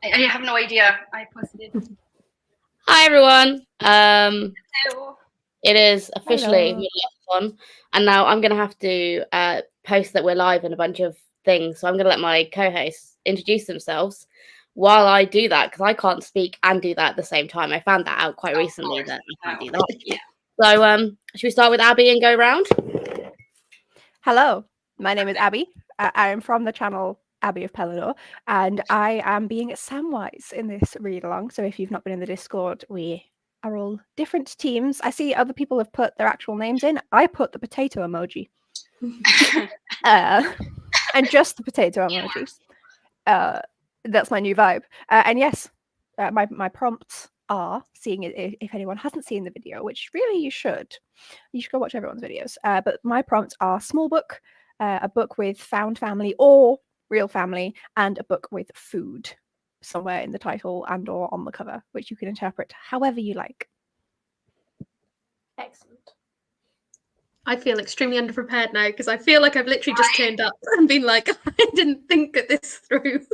I have no idea. I posted it. Hi everyone. Hello. It is officially Hello. Readathon, and now I'm going to have to post that we're live in a bunch of things. So I'm going to let my co-hosts introduce themselves while I do that because I can't speak and do that at the same time. I found that out quite recently that I can't do that. Yeah. So should we start with Abby and go round? Hello, my name is Abby. I am from the channel Abby of Pelennor, and I am being Samwise in this read along. So if you've not been in the Discord, we are all different teams. I see other people have put their actual names in. I put the potato emoji. And just the potato emoji. That's my new vibe. And yes, my prompts are seeing it if anyone hasn't seen the video, which really you should go watch everyone's videos. But my prompts are small book, a book with found family or real family, and a book with food somewhere in the title and or on the cover, which you can interpret however you like. Excellent. I feel extremely underprepared now because I feel like I've literally just turned up and been like, I didn't think of this through.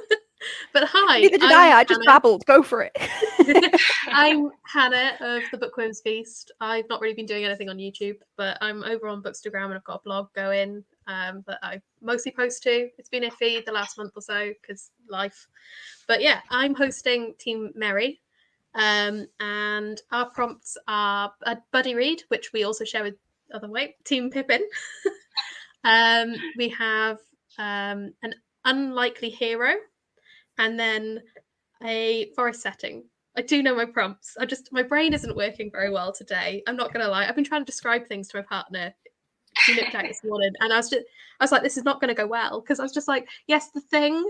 But hi. Neither did I just babbled. Go for it. I'm Hannah of the Bookworms Feast. I've not really been doing anything on YouTube, but I'm over on Bookstagram and I've got a blog going that I mostly post to. It's been iffy the last month or so because life. But yeah, I'm hosting Team Merry. And our prompts are a buddy read, which we also share with other way, Team Pippin. We have an unlikely hero, and then a forest setting. I do know my prompts. My brain isn't working very well today. I'm not gonna lie. I've been trying to describe things to my partner. She looked at this morning, and I was like, this is not gonna go well because I was just like, yes, the thing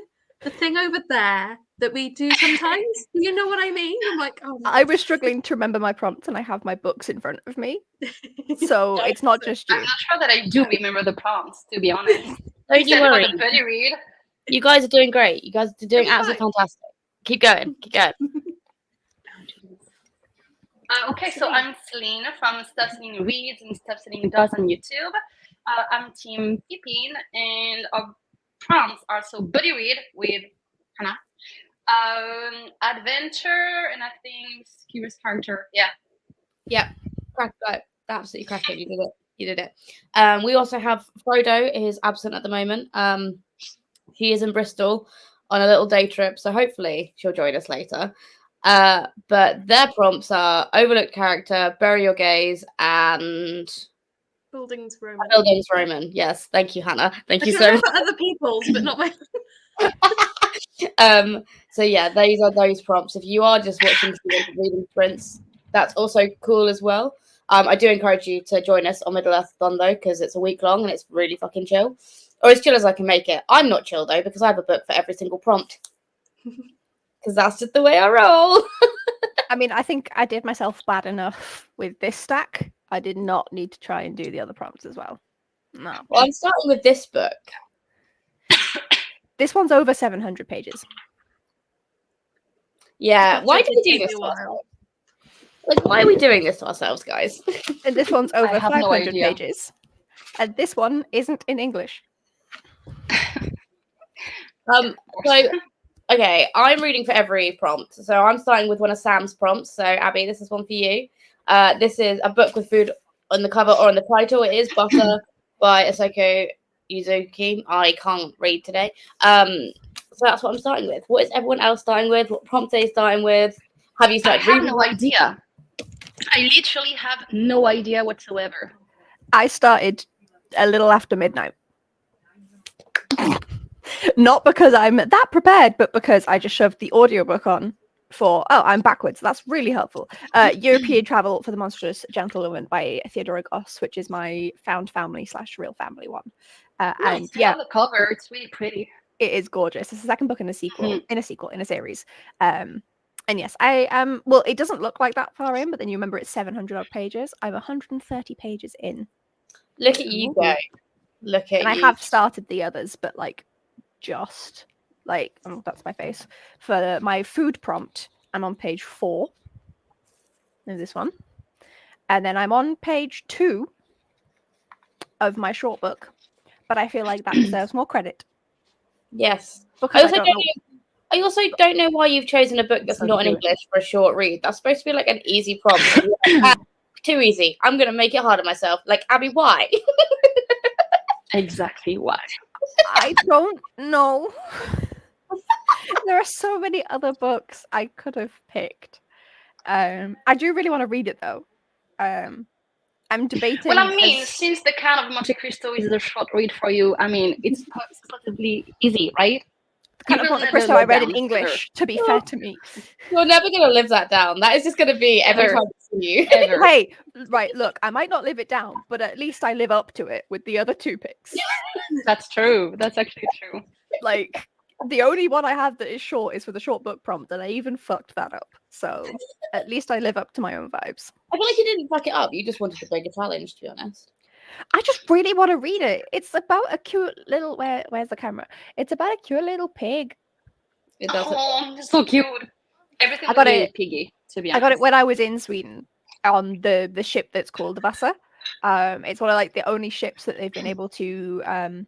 over there that we do sometimes. You know what I mean? I'm like, oh. I was struggling to remember my prompts, and I have my books in front of me, so it's not just you. I'm not sure that I do remember the prompts, to be honest. Don't you worry. The buddy read. You guys are doing great. You guys are doing absolutely fantastic. Keep going. Keep going. Okay, so I'm Celine from Stuff Celine Reads and Stuff Celine Does on YouTube. I'm Team Pippin, and our prompts are so buddy read with Hannah, adventure, and I think Curious Hunter. Yeah. Yep. Absolutely crack it. You did it. We also have Frodo is absent at the moment. He is in Bristol on a little day trip, so hopefully she'll join us later. But their prompts are overlooked character, bury your gaze, and Buildings Roman. Buildings Roman. Yes, thank you, Hannah. Thank you so much. Other people's, but not my. So yeah, those are those prompts. If you are just watching reading prints, that's also cool as well. I do encourage you to join us on Middle-earthathon though, because it's a week long and it's really fucking chill. Or as chill as I can make it. I'm not chill though, because I have a book for every single prompt. Because that's just the way I roll. I mean, I think I did myself bad enough with this stack. I did not need to try and do the other prompts as well. No. Well, I'm starting with this book. This one's over 700 pages. Yeah, why do we do this to ourselves? Like, why are we doing this to ourselves, guys? And this one's over 500 pages. And this one isn't in English. Okay, I'm reading for every prompt. So I'm starting with one of Sam's prompts. So, Abby, this is one for you. This is a book with food on the cover or on the title. It is Butter by Asoko Yuzuki. I can't read today. So that's what I'm starting with. What is everyone else starting with? What prompt are they starting with? Have you started reading? I have no idea. I literally have no idea whatsoever. I started a little after midnight. Not because I'm that prepared, but because I just shoved the audiobook on for, I'm backwards. That's really helpful. European Travel for the Monstrous Gentlewoman by Theodora Goss, which is my found family / real family one. And yeah, on the cover, it's really pretty. It is gorgeous. It's the second book in a sequel, in a series. And yes, I am. Well, it doesn't look like that far in, but then you remember it's 700 odd pages. I'm 130 pages in. Look at you go. Look at and you. I have started the others, but just that's my face. For my food prompt, I'm on page 4 in this one. And then I'm on page 2 of my short book. But I feel like that deserves more credit. Yes. Because I I also don't know why you've chosen a book that's So not in cute. English for a short read. That's supposed to be like an easy prompt. And you're like, "Ah, too easy. I'm going to make it hard on myself." Like, Abby, why? Exactly why. I don't know. There are so many other books I could have picked. I do really want to read it though. I'm debating. Well, I mean, since the Count of Monte Cristo is a short read for you, I mean, it's relatively easy, right? the kind you of will Monte never Cristo let I read in down English, to be fair to me. You're never going to live that down. That is just going to be every Ever. time I see you. Ever. Hey, right, look, I might not live it down, but at least I live up to it with the other two picks. That's true. That's actually true. Like, the only one I have that is short is for the short book prompt, and I even fucked that up. So at least I live up to my own vibes. I feel like you didn't fuck it up. You just wanted a bigger challenge, to be honest. I just really want to read it. It's about a cute little where's the camera? It's about a cute little pig. It doesn't. Oh, it's so cute. Everything I is got really it. piggy, to be I honest. got it when I was in Sweden on the ship that's called the Vasa. It's one of like the only ships that they've been able to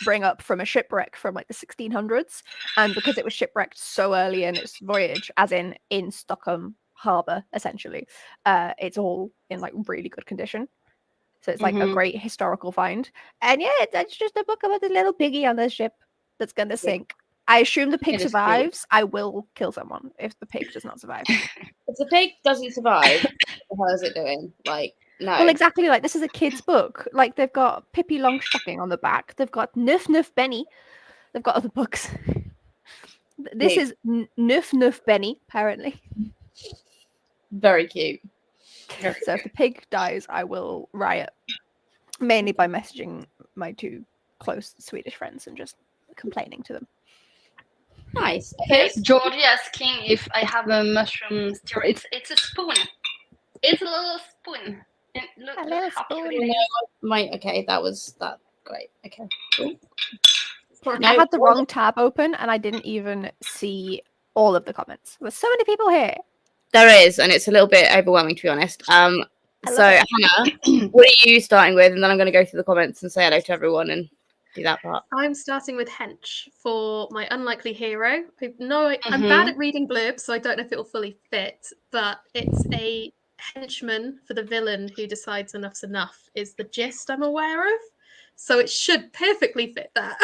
bring up from a shipwreck from like the 1600s, and because it was shipwrecked so early in its voyage, as in Stockholm Harbor, essentially, it's all in like really good condition. So it's like a great historical find. And yeah, it's just a book about this little piggy on the ship that's gonna sink. I assume the pig It is survives. I will kill someone if the pig does not survive. If the pig doesn't survive, what the hell is it doing? Like, no. Well, exactly. Like this is a kid's book. Like they've got Pippi Longstocking on the back. They've got Nuff Nuff Benny. They've got other books. This is Nuff Nuff Benny, apparently. Very cute. So if the pig dies, I will riot. Mainly by messaging my two close Swedish friends and just complaining to them. Nice. Okay. Georgie asking if I have a mushroom stirrer. It's a spoon. It's a little spoon. And look, A little how cute spoon. it is. Okay, that was that. Great. Okay. Cool. I had the wrong tab open and I didn't even see all of the comments. There's so many people here. There is, and it's a little bit overwhelming, to be honest. So it. Hannah, what are you starting with? And then I'm going to go through the comments and say hello to everyone and do that part. I'm starting with Hench for my unlikely hero. I'm bad at reading blurbs, so I don't know if it will fully fit, but it's a henchman for the villain who decides enough's enough is the gist I'm aware of. So it should perfectly fit that.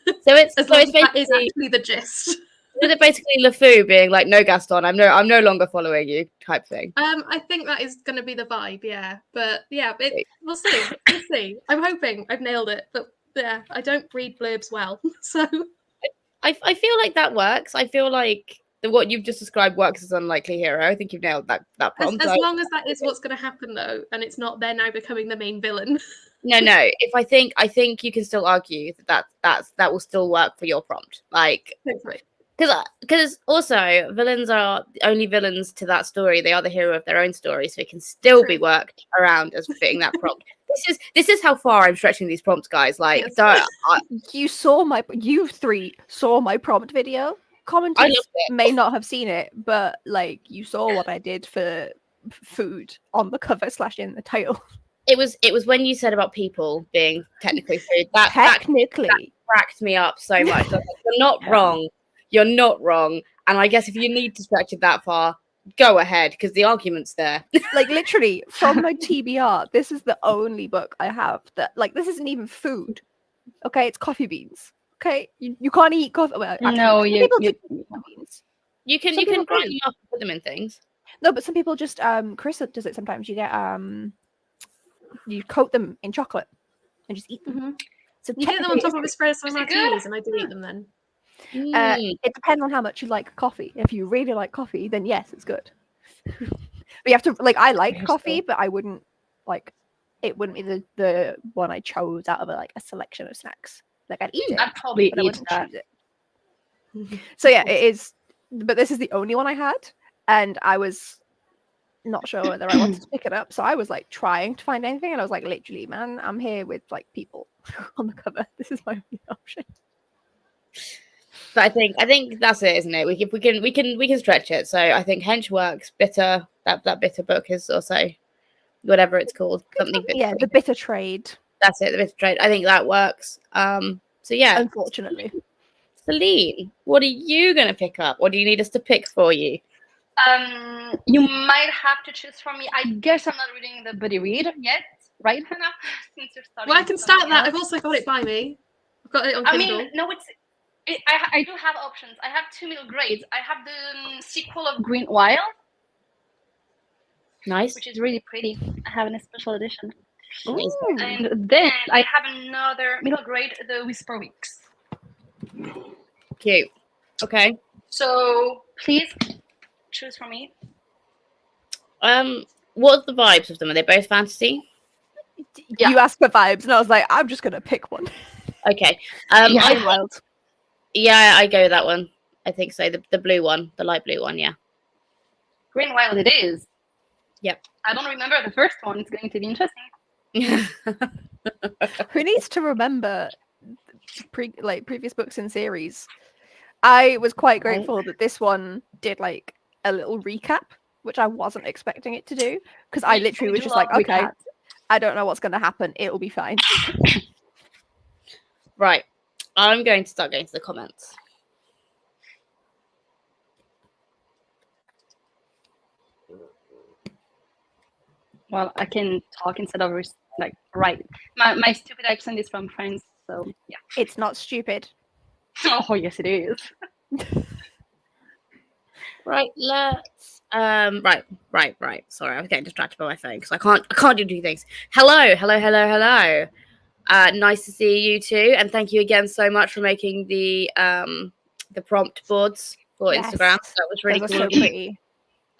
So it's basically that is actually the gist. Is it basically LeFou being like, "No, Gaston, I'm no longer following you," type thing? I think that is going to be the vibe, yeah. But yeah, we'll see. We'll see. I'm hoping I've nailed it, but yeah, I don't read blurbs well, so I feel like that works. I feel like what you've just described works as unlikely hero. I think you've nailed that prompt. As long as that is what's going to happen, though, and it's not they're now becoming the main villain. No. If I think you can still argue that will still work for your prompt, like. Hopefully. Because also villains are only villains to that story. They are the hero of their own story, so it can still be worked around as fitting that prompt. This is how far I'm stretching these prompts, guys. Like, yes. You three saw my prompt video. Commenters may not have seen it, but like you saw what I did for food on the cover / in the title. It was when you said about people being technically food. That cracked me up so much. Like, you're not wrong. You're not wrong. And I guess if you need to stretch it that far, go ahead, because the argument's there. Like literally from my TBR, this is the only book I have that like this isn't even food. Okay, it's coffee beans. Okay, you can't eat coffee. Well, actually, No, you beans. You can grind them up and put them in things. No, but some people just Carissa does it sometimes. You get you coat them in chocolate and just eat them. Mm-hmm. So you get them on top of espresso martinis, and I do eat them then. It depends on how much you like coffee. If you really like coffee, then yes, it's good. But you have to like. I like coffee, but I wouldn't like. It wouldn't be the one I chose out of a selection of snacks. Like I'd eat it. I'd probably but I eat wouldn't that. choose it. So yeah, it is. But this is the only one I had, and I was not sure whether I wanted to pick it up. So I was like trying to find anything, and I was like, literally, man, I'm here with like people on the cover. This is my only option. But I think that's it, isn't it? We can stretch it. So I think Hench works. Bitter, that bitter book is also whatever it's called. Something bitter. Yeah, the bitter trade. That's it, the bitter trade. I think that works. So yeah. Unfortunately. Celine, what are you going to pick up? Or do you need us to pick for you? You might have to choose from me. I guess I'm not reading the buddy read yet, right, Hannah? Since you're starting. Well, I can start that. I've also got it by me. I've got it on Kindle. I mean, no, I do have options. I have 2 middle grades. I have the sequel of Green Wild, Nice. which is really pretty. I have a special edition. Ooh. And then I have another middle grade, the Whisper Weeks. Cute. Okay. So please choose for me. What are the vibes of them? Are they both fantasy? Yeah. You asked for vibes, and I was like, I'm just gonna pick one. Okay. Green Wild. Yeah, I go with that one. I think so. The blue one, the light blue one. Yeah. Green Wild it is. Yep. I don't remember the first one. It's going to be interesting. Who needs to remember previous books in series? I was quite grateful that this one did like a little recap, which I wasn't expecting it to do, because I literally was just like, okay, I don't know what's going to happen. It'll be fine. Right. I'm going to start going to the comments. Well, I can talk instead of like write. My stupid accent is from France, so yeah. It's not stupid. Oh yes, it is. Right, let's right. Sorry, I was getting distracted by my phone because I can't do 2 things. Hello. Nice to see you too, and thank you again so much for making the prompt boards for Yes. Instagram. That was really Those cool. are so pretty.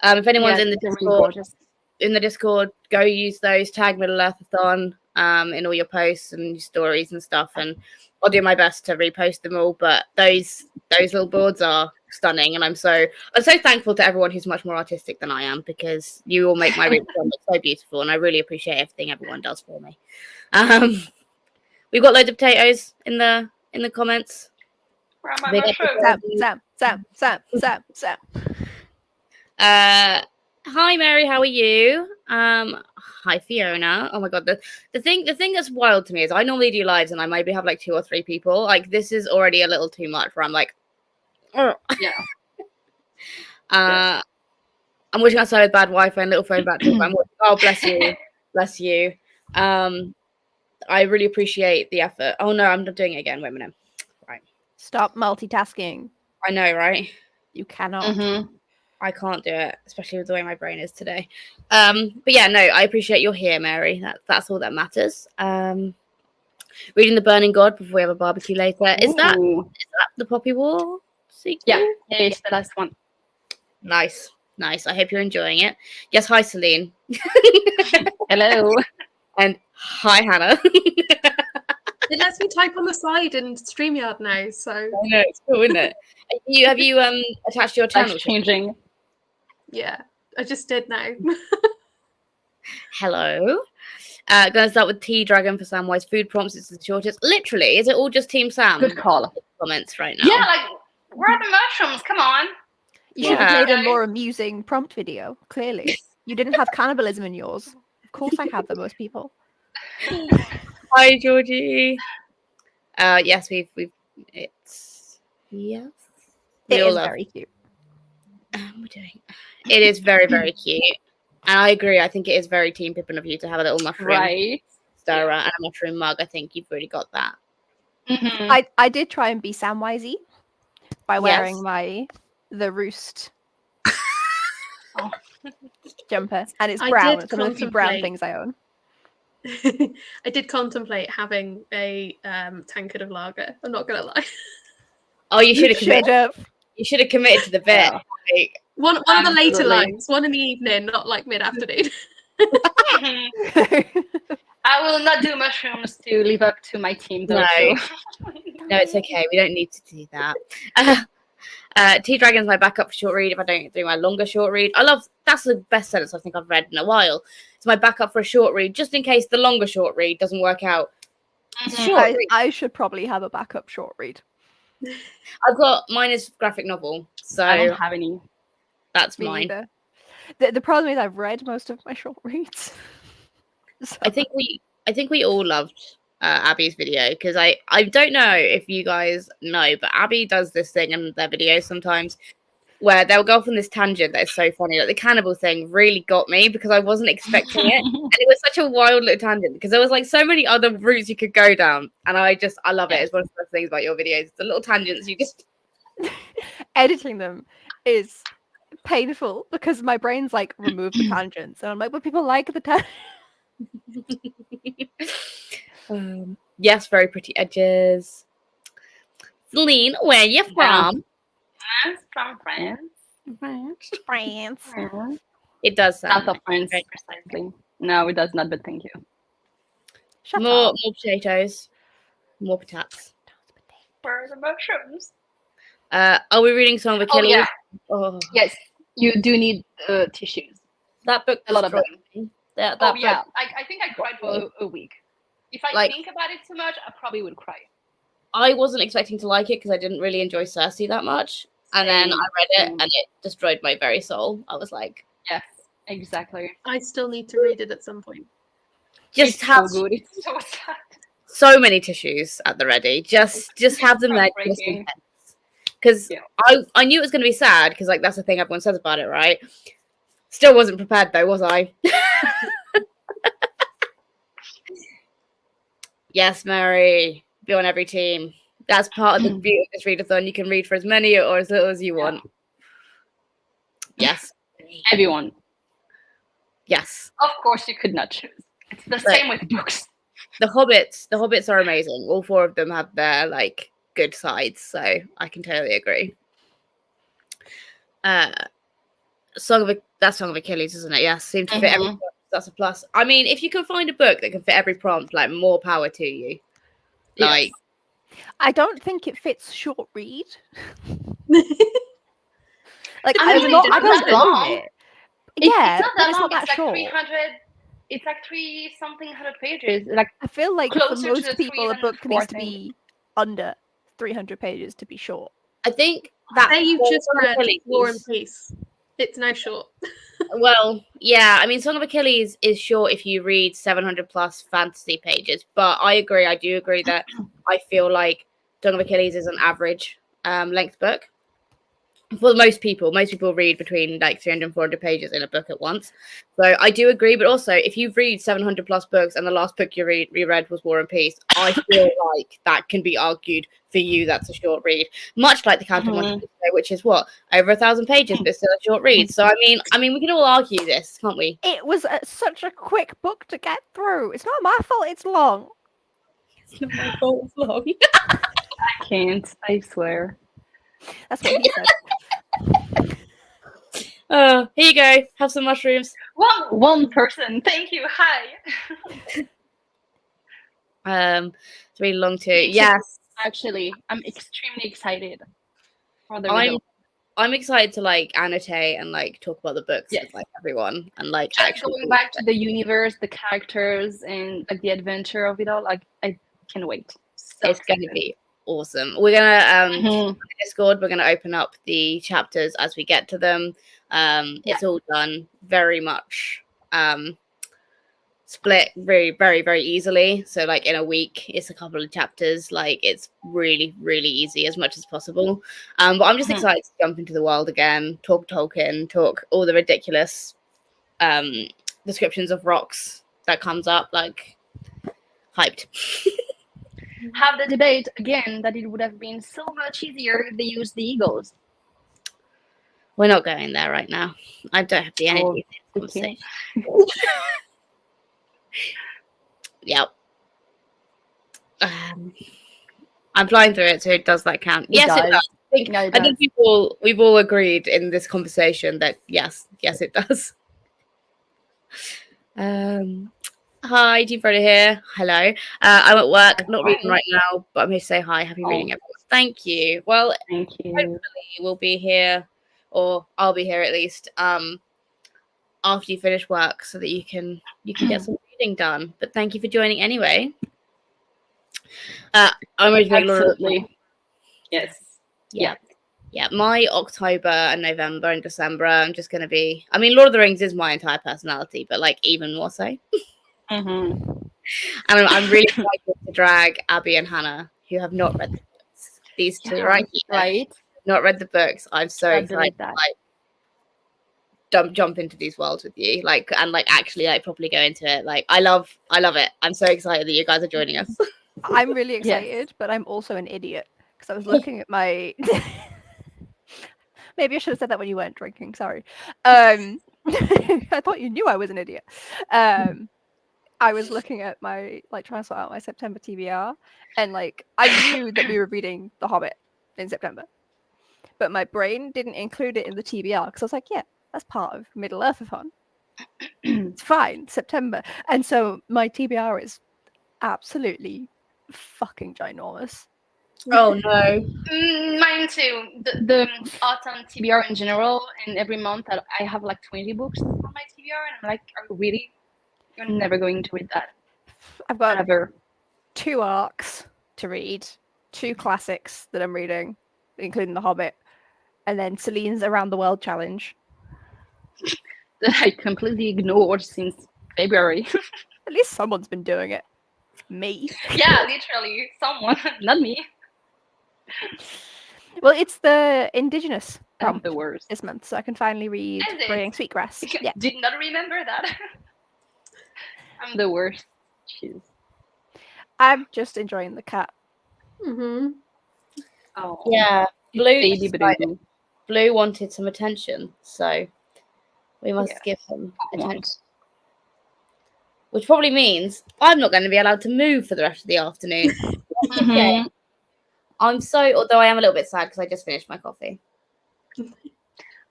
If anyone's in the they're really Discord, gorgeous. go use those, tag Middle Earthathon in all your posts and your stories and stuff, and I'll do my best to repost them all. But those little boards are stunning, and I'm so thankful to everyone who's much more artistic than I am, because you all make my reading look so beautiful, and I really appreciate everything everyone does for me. We've got loads of potatoes in the comments. Where are my Big mushrooms? Sam. Hi Mary, how are you? Hi Fiona. Oh my god, the thing that's wild to me is I normally do lives and I maybe have like 2 or 3 people. Like this is already a little too much where I'm like, oh. Yeah. I'm wishing outside with bad Wi-Fi and little phone battery. Oh, bless you. I really appreciate the effort. Oh no, I'm not doing it again. Wait a minute. Right. Stop multitasking. I know, right? You cannot. Mm-hmm. I can't do it, especially with the way my brain is today. But yeah, no, I appreciate you're here, Mary. That's all that matters. Reading The Burning God before we have a barbecue later. Is that the Poppy War sequel? Yeah, it's the last one. Nice. I hope you're enjoying it. Yes, hi Celine. Hello. And hi Hannah. It lets me type on the side in StreamYard now, so I know, it's cool, isn't it? Have you attached your channel? That's changing. yeah, I just did now. Hello. Gonna start with Tea Dragon for Samwise food prompts. It's the shortest. Literally, is it all just Team Sam? Good call. Comments right now. Yeah, like where are the mushrooms? Come on. You should have Yeah. made a more amusing prompt video. Clearly, you didn't have cannibalism in yours. Of course, I have the most people. Hi Georgie. Yes, we've it's yes. It all is love- very cute. we're doing. It is very very cute, and I agree. I think it is very Team Pippin of you to have a little mushroom Right. stirrer and a mushroom mug. I think you've really got that. Mm-hmm. I did try and be Samwisey by wearing the roost jumper, and it's I brown. did It's one of the few brown contemplate- things I own. I did contemplate having a tankard of lager. I'm not gonna lie. Oh, you should have Should committed. have. You should have committed to the bit. Yeah. Like, One of the later Absolutely. lines, one in the evening, not like mid-afternoon. I will not do mushrooms to live up to my team though. No. So. No, it's okay. We don't need to do that. Tea Dragon's my backup for short read if I don't do my longer short read. That's the best sentence I think I've read in a while. It's my backup for a short read, just in case the longer short read doesn't work out. Mhm. Short read. I should probably have a backup short read. I've got mine is graphic novel, so I don't have any. that's Me mine. neither. The problem is I've read most of my short reads. So, I think we all loved Abby's video, because I don't know if you guys know, but Abby does this thing in their videos sometimes where they'll go off on this tangent that is so funny. Like the cannibal thing really got me because I wasn't expecting it. And it was such a wild little tangent because there was like so many other routes you could go down. And I love it. It's one of the best things about your videos. The little tangents you just editing them is painful because my brain's like remove the tangents. And I'm like, but people like the tangents. Yes, very pretty edges. Celine, where are you from? From France. France. It does sound South of France, precisely. No, it does not, but thank you. Shut more up. potatoes, more patatas. For the mushrooms. Are we reading Song of Achilles? Yeah. Oh, Yes, you do need tissues. that book, A lot of them. That Oh book, yeah, I think I cried for a week. If I Like- think about it too much, I probably would cry. I wasn't expecting to like it because I didn't really enjoy Cersei that much. And then I read it Same. and it destroyed my very soul. I was like, Yes, exactly. I still need to read it at some point. just It's have so good. It's so sad. so many tissues at the ready. Just have them there. Heartbreaking. Because Yeah. I knew it was going to be sad because like that's the thing everyone says about it, right? Still wasn't prepared though, was I? Yes, Mary. Be on every team. That's part of the beauty of this readathon. You can read for as many or as little as you want. Yes. Everyone. Yes. Of course, you could not choose. It's the Right. same with books. The Hobbits are amazing. All four of them have their like good sides, so I can totally agree. Song of Achilles, isn't it? Yes, seemed to fit every prompt. That's a plus. I mean, if you can find a book that can fit every prompt, like more power to you. Like, I don't think it fits short read. Like I mean, I it's don't not long. love it. Yeah, It's not but that it's long. not that It's like short. 300. It's like 3-something hundred pages. Like I feel like for closer to most the people, a book 304, needs I to think. be under 300 pages to be short. I think that Say you've just Song of read Achilles- War and Peace. It's now short. Well, yeah, I mean, Song of Achilles is short if you read 700 plus fantasy pages, but I do agree that I feel like Song of Achilles is an average length book. For most people read between like 300 and 400 pages in a book at once. So I do agree, but also if you read 700 plus books and the last book you reread was War and Peace, I feel like that can be argued for you that's a short read. Much like the Count of Monte Cristo, which is what, over 1,000 pages, but still a short read. So I mean, we can all argue this, can't we? It was such a quick book to get through. It's not my fault it's long. It's not my fault it's long. I can't. I swear. That's what he said. Here you go. Have some mushrooms. One person. Thank you. Hi. It's really long too. Me too. Yes, Actually, I'm extremely excited for the read. I'm excited to like annotate and like talk about the books with like everyone and like Just actually going back to the universe, the characters, and like the adventure of it all. Like I can't wait. So it's going to be awesome. We're gonna Mhm. Discord. We're gonna open up the chapters as we get to them. It's all done very much split very, very, very easily. So like in a week, it's a couple of chapters. Like it's really, really easy as much as possible. But I'm just excited to jump into the world again, talk Tolkien, talk all the ridiculous descriptions of rocks that comes up. Like hyped. Have the debate again that it would have been so much easier if they used the eagles. We're not going there right now. I don't have the energy. Oh, okay. Yep. I'm flying through it, so it does that count? Yes, it does. I think we've all agreed in this conversation that yes, it does. Hi, Deep Frodo here. Hello. I'm at work, not reading right now, but I'm here to say hi. Happy reading, everyone. Thank you. Well, thank you. Hopefully we'll be here, or I'll be here at least, after you finish work, so that you can get some reading done. But thank you for joining anyway. I'm going to make Absolutely. Yes. Yeah, my October and November and December, I'm just going to be... I mean, Lord of the Rings is my entire personality, but, like, even more so. And I'm really excited to drag Abby and Hannah, who have not read the books. These two right here, Right. not read the books. I'm so I excited believe to that. jump into these worlds with you, and actually properly go into it. I love it. I'm so excited that you guys are joining us. I'm really Yes. excited, but I'm also an idiot because I was looking at my. Maybe I should have said that when you weren't drinking. Sorry. I thought you knew I was an idiot. I was looking at my trying to sort out my September TBR, and I knew that we were reading The Hobbit in September, but my brain didn't include it in the TBR because I was like, yeah, that's part of Middle Earthathon. It's fine, September, and so my TBR is absolutely fucking ginormous. Oh no. Mine too. The autumn TBR in general, and every month I have 20 books on my TBR, and I'm like, are you really? You're never going to read that. I've got Ever. 2 arcs to read, 2 classics that I'm reading, including The Hobbit, and then Celine's Around the World challenge. That I completely ignored since February. At least someone's been doing it. Me. Yeah, literally, someone, not me. Well, it's the Indigenous I'm prompt the worst. this month, so I can finally read Is it? Bringing Sweetgrass. Yeah. Did not remember that. I'm the worst. Jeez. I'm just enjoying the cat. Mm-hmm. Oh. Yeah, Blue Baby decided- Blue. Blue wanted some attention, so we must Yeah. give him attention. Want. Which probably means I'm not going to be allowed to move for the rest of the afternoon. Okay. Mhm. Although I am a little bit sad because I just finished my coffee.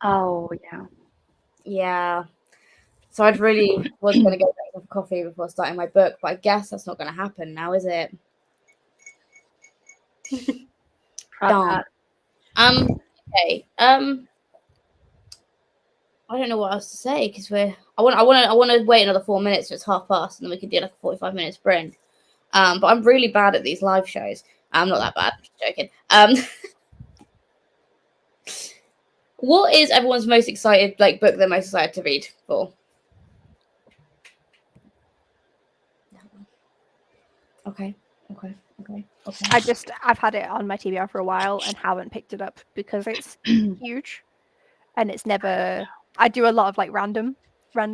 Oh yeah. Yeah. So I'd really was going to go get a coffee before starting my book, but I guess that's not going to happen now, is it? Darn. Okay. I don't know what else to say because I want to wait another 4 minutes so it's past, and then we can do a 45-minute sprint. But I'm really bad at these live shows. I'm not that bad. I'm just joking. What is everyone's most excited book they're most excited to read for? Okay. I've had it on my TBR for a while and haven't picked it up because it's huge, and it's never. I do a lot of randomizing for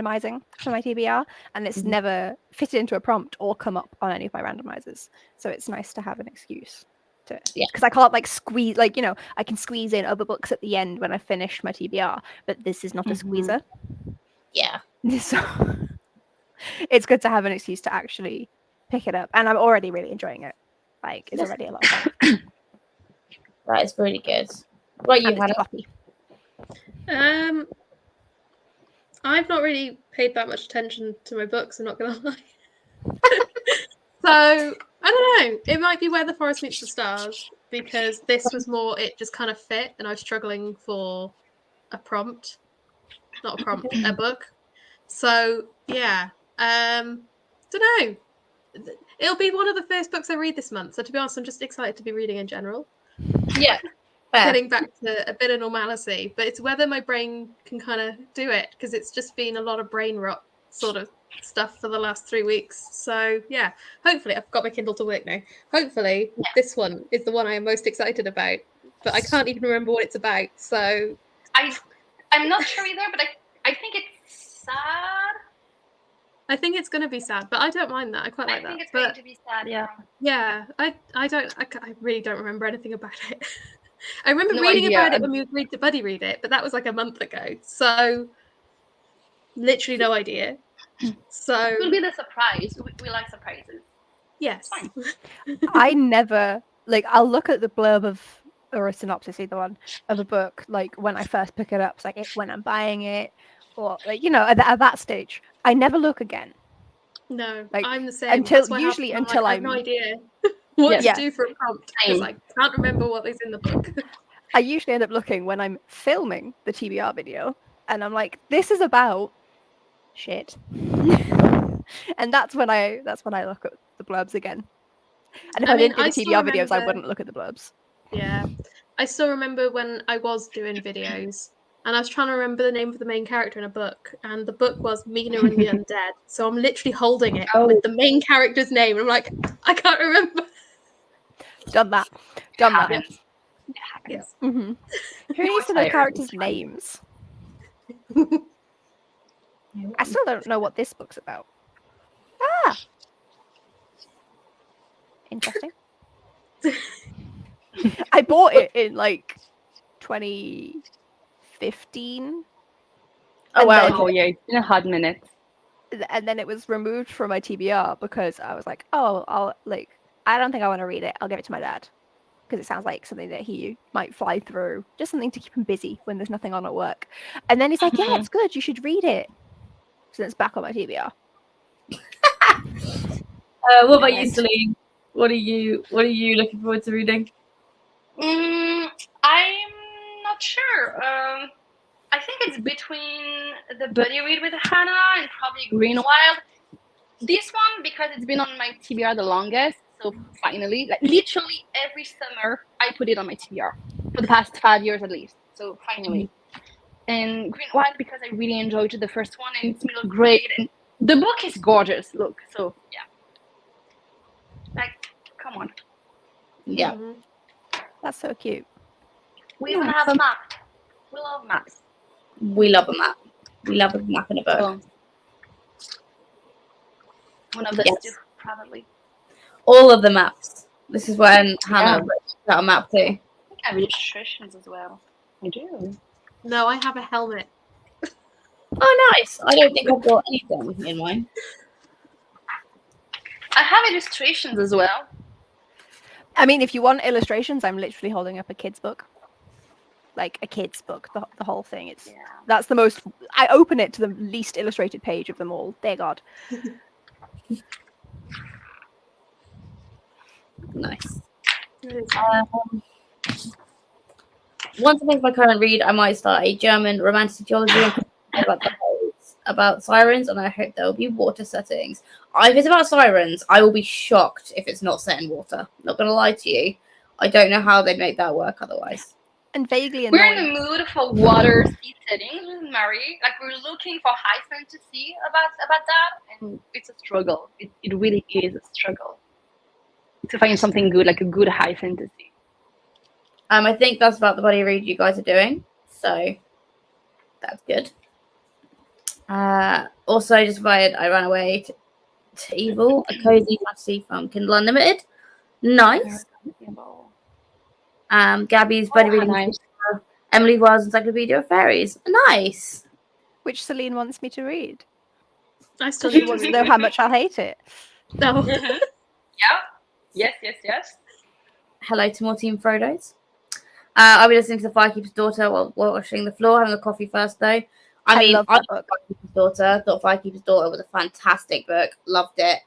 my TBR, and it's never fitted into a prompt or come up on any of my randomizers. So it's nice to have an excuse to, because I can't squeeze I can squeeze in other books at the end when I finish my TBR, but this is not a squeezer. Yeah. So it's good to have an excuse to actually pick it up, and I'm already really enjoying it. It's already a lot of fun. That is really good. What about you, And it's Hannah? floppy. I've not really paid that much attention to my books, I'm not gonna lie. So I don't know. It might be Where the Forest Meets the Stars, because this was more, it just kind of fit, and I was struggling for a prompt. Not a prompt, a book. So yeah. Don't know. It'll be one of the first books I read this month. So to be honest, I'm just excited to be reading in general. Yeah. Fair. Getting back to a bit of normality, but it's whether my brain can kind of do it, because it's just been a lot of brain rot sort of stuff for the last 3 weeks. So yeah, hopefully I've got my Kindle to work now. Hopefully this one is the one I am most excited about, but I can't even remember what it's about. So I'm not sure either, but I think it's sad. I think it's going to be sad, but I don't mind that. I quite like that. I think it's going to be sad. Yeah. Yeah, I really don't remember anything about it. I remember No reading idea. about it when we agreed to buddy read it, but that was like a month ago. So literally no idea. So It will be the surprise. We like surprises. yes. Fine. I never I'll look at the blurb or a synopsis, either one, of a book when I first pick it up, when I'm buying it, or at that stage. I never look again. No, Like, I'm the same. until- That's why usually half the until time I have no I'm- idea what Yes. to Yeah. do for a prompt, because I can't remember what is in the book. I usually end up looking when I'm filming the TBR video, and I'm like, this is about shit. And that's when I look at the blurbs again. And if I didn't do the still TBR videos, I remember- wouldn't look at the blurbs. Yeah. I still remember when I was doing videos, and I was trying to remember the name of the main character in a book, and the book was Mina and the Undead. So I'm literally holding it with the main character's name, and I'm like, I can't remember. Done that. Done that. Happens. It happens. Yes. Mm-hmm. Who needs to know tired, characters' it's fine. names? I still don't know what this book's about. Ah! Interesting. I bought it in like 2015. Oh And wow. then- Oh yeah, it's been a hot minute. And then it was removed from my TBR because I was like, oh, I don't think I want to read it. I'll give it to my dad. Because it sounds like something that he might fly through. Just something to keep him busy when there's nothing on at work. And then he's like, yeah, it's good. You should read it. So it's back on my TBR. What about you, Celine? What are you looking forward to reading? I'm not sure. I think it's between the buddy read with Hannah and probably Green Wild. This one because it's been on my TBR the longest. So finally, like literally every summer, I put it on my TBR for the past 5 years at least. So finally, and Green Wild because I really enjoyed the first one and it's middle grade and the book is gorgeous. Look, so yeah, like come on, Yeah. Mhm. That's so cute. we even have a map. We love maps. We love a map. We love a map in a book. So, one of the Yes. two, probably. All of the maps. This is when Hannah wrote out a map too. I think I have illustrations as well. I do. No, I have a helmet. Oh, nice. I don't think I've got anything in mine. I have illustrations as well. I mean, if you want illustrations, I'm literally holding up a kid's book. Like a kid's book, the whole thing. That's the most. I open it to the least illustrated page of them all. Dear God. Nice. Once I finish my current read, I might start a German romantic geology about sirens, and I hope there will be water settings. If it's about sirens, I will be shocked if it's not set in water. Not gonna lie to you. I don't know how they'd make that work otherwise. And vaguely We're annoying. in the mood for water sea settings with Mary. Like we're looking for high fantasy about that, and it's a struggle. It really is a struggle to find something good, like a good high fantasy. I think that's about the buddy read you guys are doing, so that's good. Also, I ran away to Evil, a cozy fantasy from Kindle Unlimited. Nice. Gabby's buddy reading nice. Emily Wilde's Encyclopedia of Fairies. Nice. Which Celine wants me to read. I still She need to wants to read know it. how much I'll hate it. No. Yeah. Yes. Hello to more Team Frodo's. I'll be listening to The Firekeeper's Daughter while washing the floor, having a coffee first though. I love that book. Firekeeper's Daughter. Thought Firekeeper's Daughter was a fantastic book. Loved it.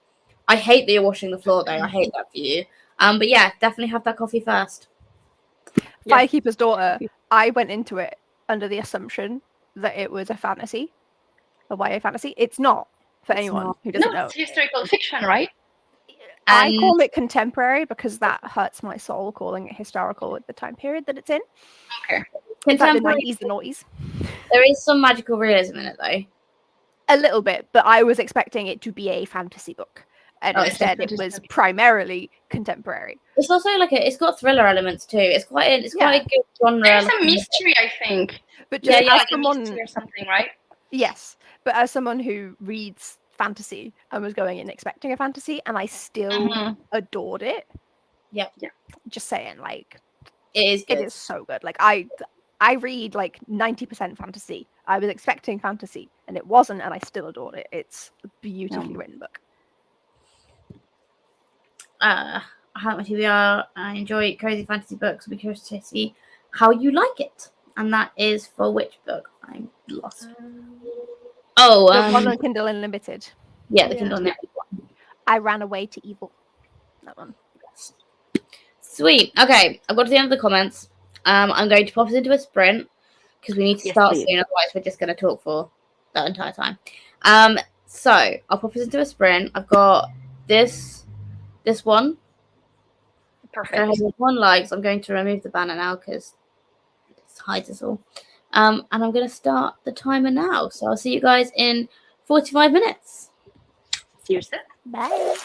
I hate that you're washing the floor though. I hate that for you. But yeah, definitely have that coffee first. Yes. Firekeeper's Daughter. I went into it under the assumption that it was a fantasy, a YA fantasy. It's not for anyone not. who doesn't know. It's historical fiction, right? I And- call it contemporary because that hurts my soul calling it historical at the time period that it's in. Okay. In fact, the Contemporary, 90s, the noughties. there is some magical realism in it though. A little bit, but I was expecting it to be a fantasy book. And Oh, it's instead it was primarily contemporary. It's also it's got thriller elements too. It's quite a good genre. There's a mystery, I think. But Yeah, just yeah, as like a someone, mystery or something, right? yes, but as someone who reads fantasy, I was going in expecting a fantasy, and I still adored it. Yep. Yeah. Just saying, like, It is good. it is so good. Like I read like 90% fantasy. I was expecting fantasy, and it wasn't, and I still adored it. It's a beautifully written book. I have my TBR. I enjoy cozy fantasy books. I'll be curious to see how you like it. And that is for which book? I'm lost. The one on Kindle Unlimited. Yeah, the Kindle Unlimited one. I ran away to evil. That one. Sweet. Okay, I've got to the end of the comments. I'm going to pop us into a sprint because we need to start soon. Otherwise, we're just going to talk for that entire time. So I'll pop us into a sprint. I've got this one. Perfect. I have 1 like, so I'm going to remove the banner now because it hides us all. And I'm going to start the timer now. So I'll see you guys in 45 minutes. See you soon. Bye.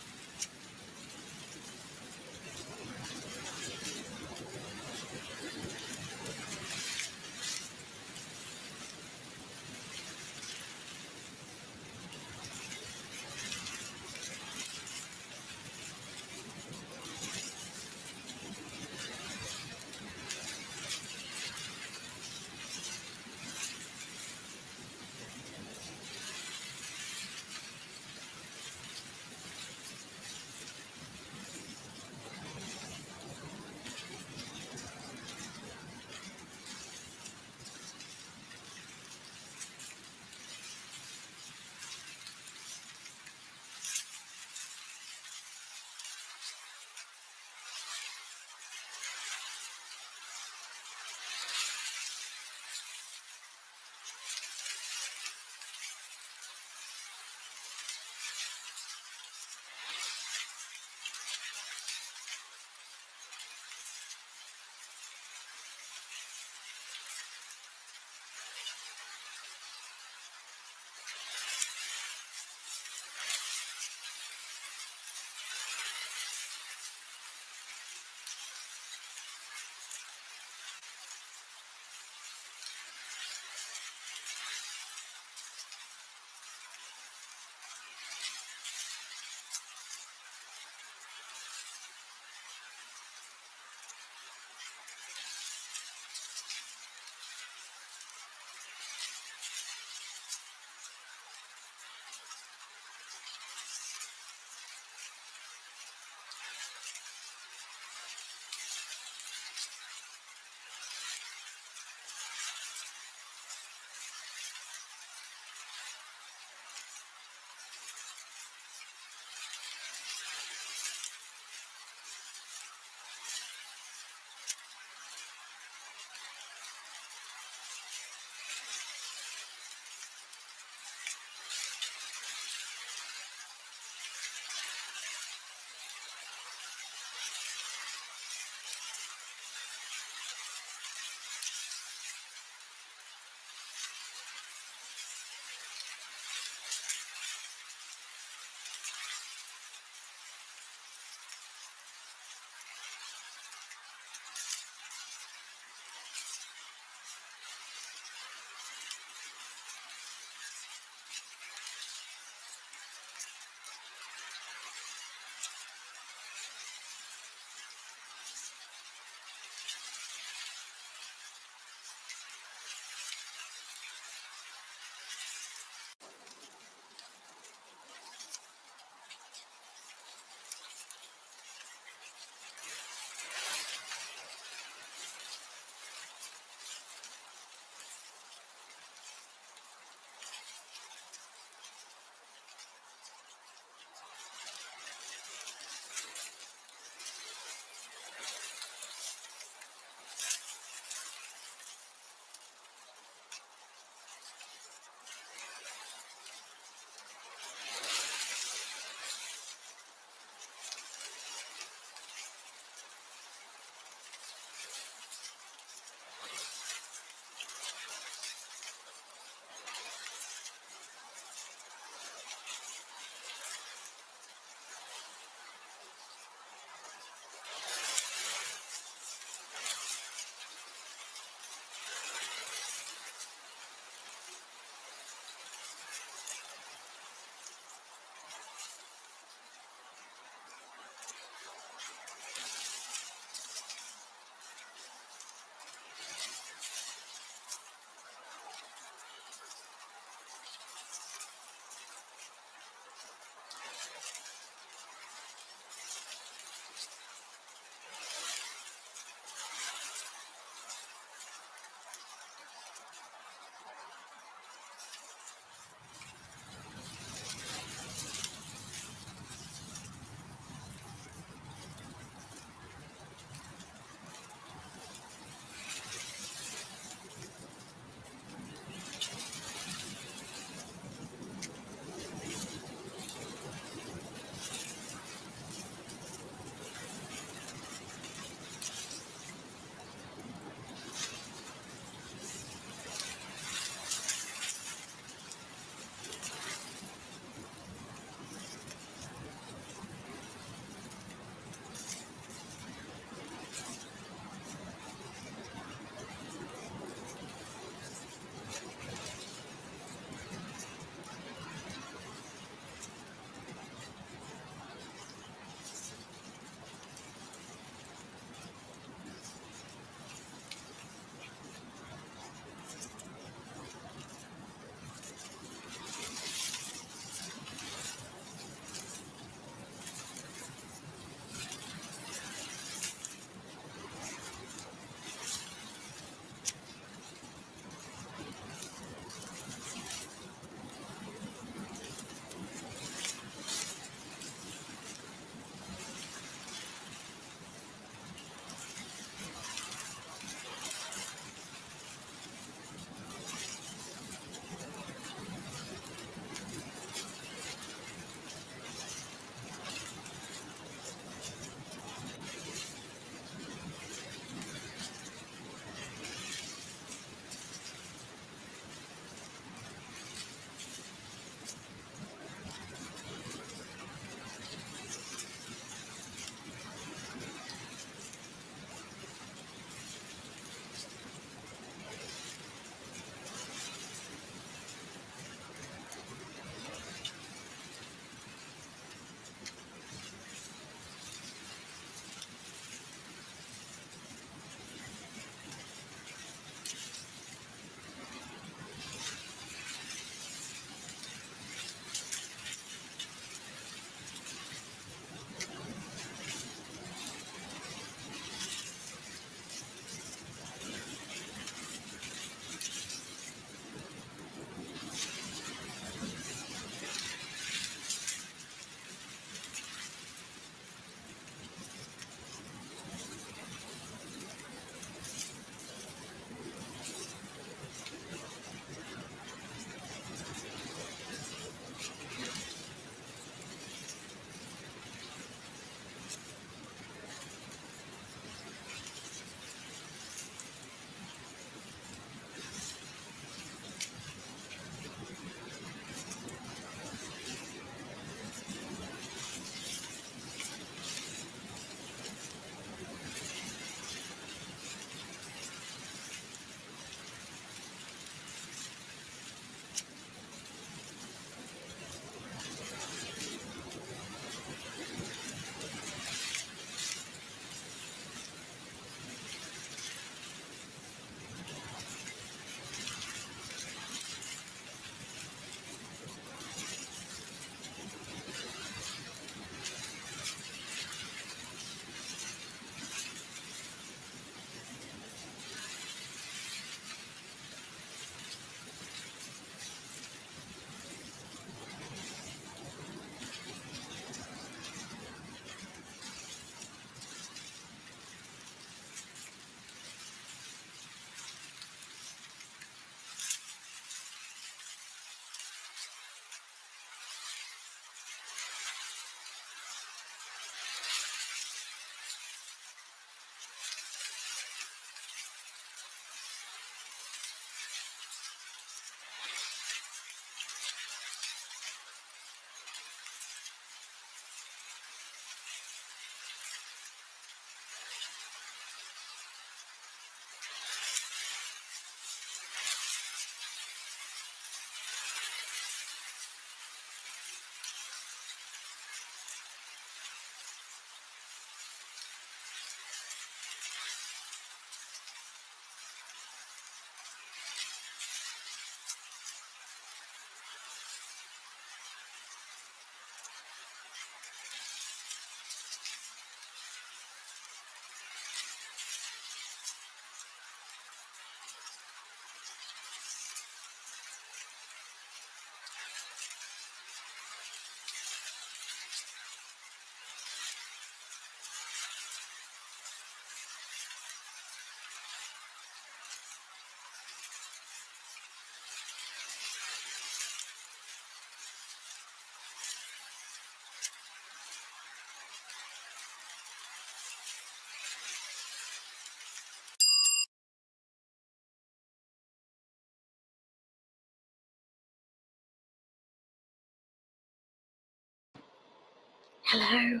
Hello.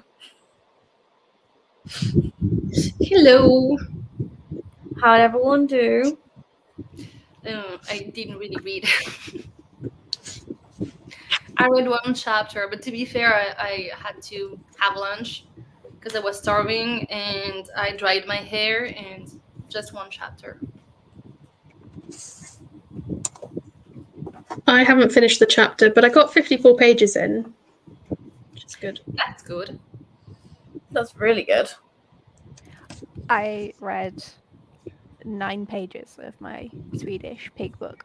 Hello. How'd everyone do? I didn't really read. I read one chapter, but to be fair, I had to have lunch because I was starving, and I dried my hair, and just one chapter. I haven't finished the chapter, but I got 54 pages in, which is good. That's good. That's really good. I read 9 pages of my Swedish pig book.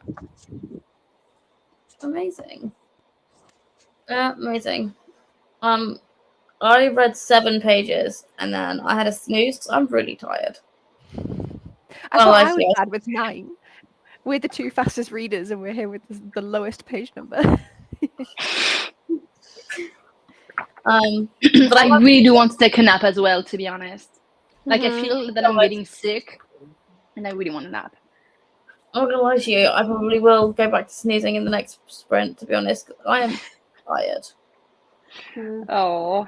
Amazing. Amazing. I read 7 pages and then I had a snooze because I'm really tired. I thought I was bad with 9. We're the 2 fastest readers, and we're here with the lowest page number. But I really do want to take a nap as well, to be honest. Like, I feel that I'm getting sick, and I really want a nap. I'm not gonna lie to you, I probably will go back to snoozing in the next sprint, to be honest. I am tired. Oh.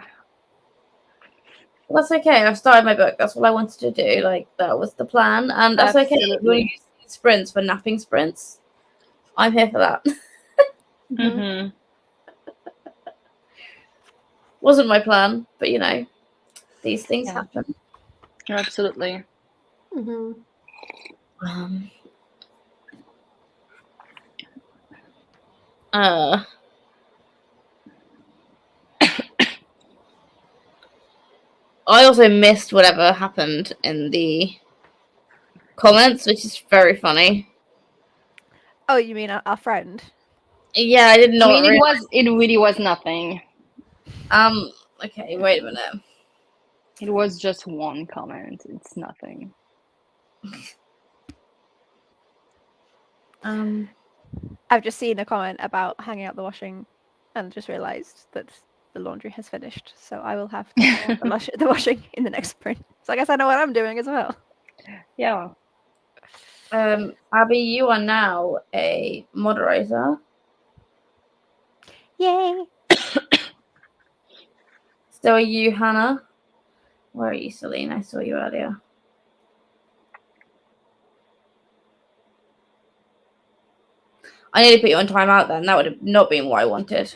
Well, that's okay. I've started my book. That's what I wanted to do. Like, that was the plan. And that's okay. You want to use sprints for napping sprints? I'm here for that. Mm-hmm. Wasn't my plan, but you know, these things happen. Absolutely. Mm-hmm. I also missed whatever happened in the comments, which is very funny. Oh, you mean our friend? Yeah, I did not. I mean, it really was nothing. Okay, wait a minute. It was just one comment. It's nothing. I've just seen a comment about hanging out the washing, and just realised that the laundry has finished. So I will have to hang out the washing in the next sprint. So I guess I know what I'm doing as well. Yeah. Abby, you are now a moderator. Yay! So are you, Hannah? Where are you, Celine? I saw you earlier. I need to put you on timeout then. That would have not been what I wanted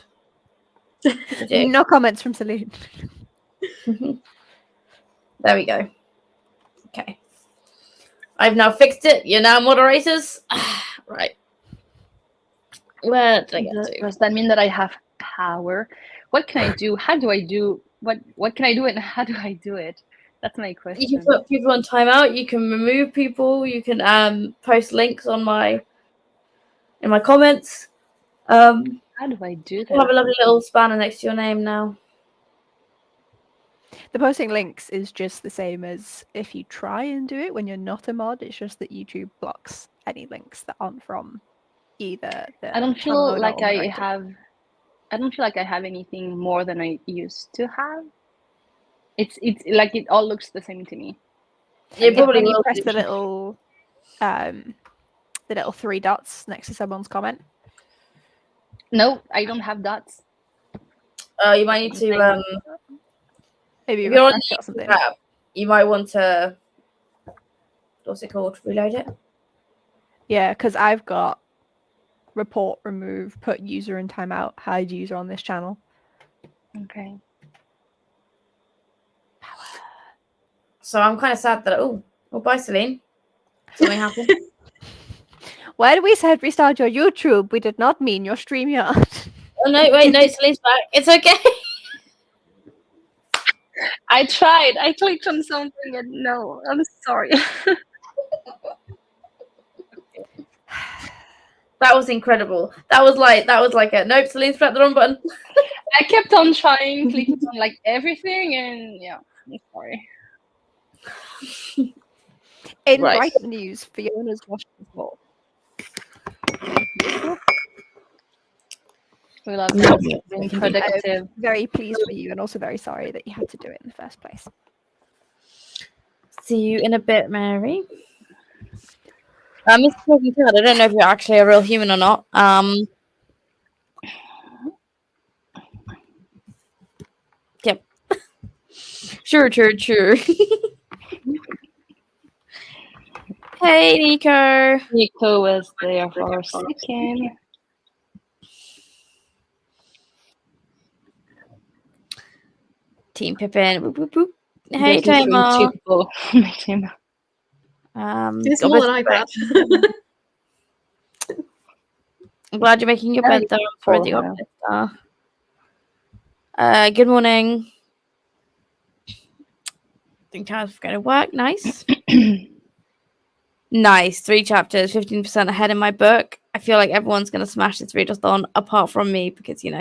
to do. No comments from Celine. There we go. Okay. I've now fixed it. You're now moderators. Right. Where did I get to? Does that mean that I have power? What can I do? How do I do? What can I do, and how do I do it? That's my question. You can put people on timeout. You can remove people. You can post links on in my comments. How do I do that? You have a lovely little spanner next to your name now. The posting links is just the same as if you try and do it when you're not a mod. It's just that YouTube blocks any links that aren't from either the I don't feel channel owner like or I moderator. have. I don't feel like I have anything more than I used to have. It's like it all looks the same to me. You probably When you will. press the little 3 dots next to someone's comment. No, I don't have dots. You might need to. Maybe if you're on refresh it or something. tab, you might want to. What's it called? Reload it. Yeah, because I've got report, remove, put user in timeout, hide user on this channel. Okay. So I'm kind of sad that bye, Celine. Something happened. When we said restart your YouTube, we did not mean your StreamYard. Oh no, wait, no, Celine's back. It's okay. I tried. I clicked on something and no, I'm sorry. That was incredible. That was like a nope, Celine's pressed the wrong button. I kept on trying, clicking on like everything, and yeah, I'm sorry. In Right. Brighton news, Fiona's washing the floor. We love that. Being productive. I'm very pleased for you, and also very sorry that you had to do it in the first place. See you in a bit, Mary. Mr. Talking Cat, I don't know if you're actually a real human or not. Yep. Sure. Hey, Nico. Nico was there for a second. Team Pippin. Boop, boop, boop. Hey, There's literally Tamar. 2 people on my team. It's more than I thought. I'm glad you're making your bed, though. I'm sorry that you're better. Good morning. I think I was going to work. Nice. Nice. 3 chapters, 15% ahead in my book. I feel like everyone's going to smash this readathon apart from me because, 6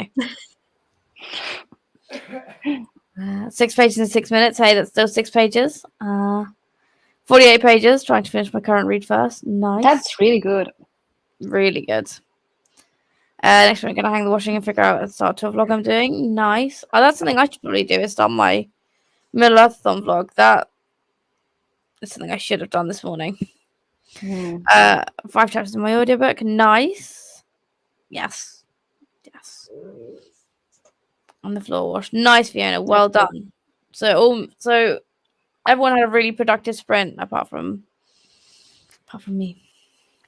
pages in 6 minutes. Hey, that's still 6 pages. 48 pages. Trying to finish my current read first. Nice. That's really good. Really good. Next we're going to hang the washing and figure out and start to a vlog I'm doing. Nice. Oh, that's something I should probably do is start my Middle-earthathon vlog. That is something I should have done this morning. 5 chapters in my audiobook. Nice. Yes. On the floor wash. Nice, Fiona. Well done. So everyone had a really productive sprint apart from me.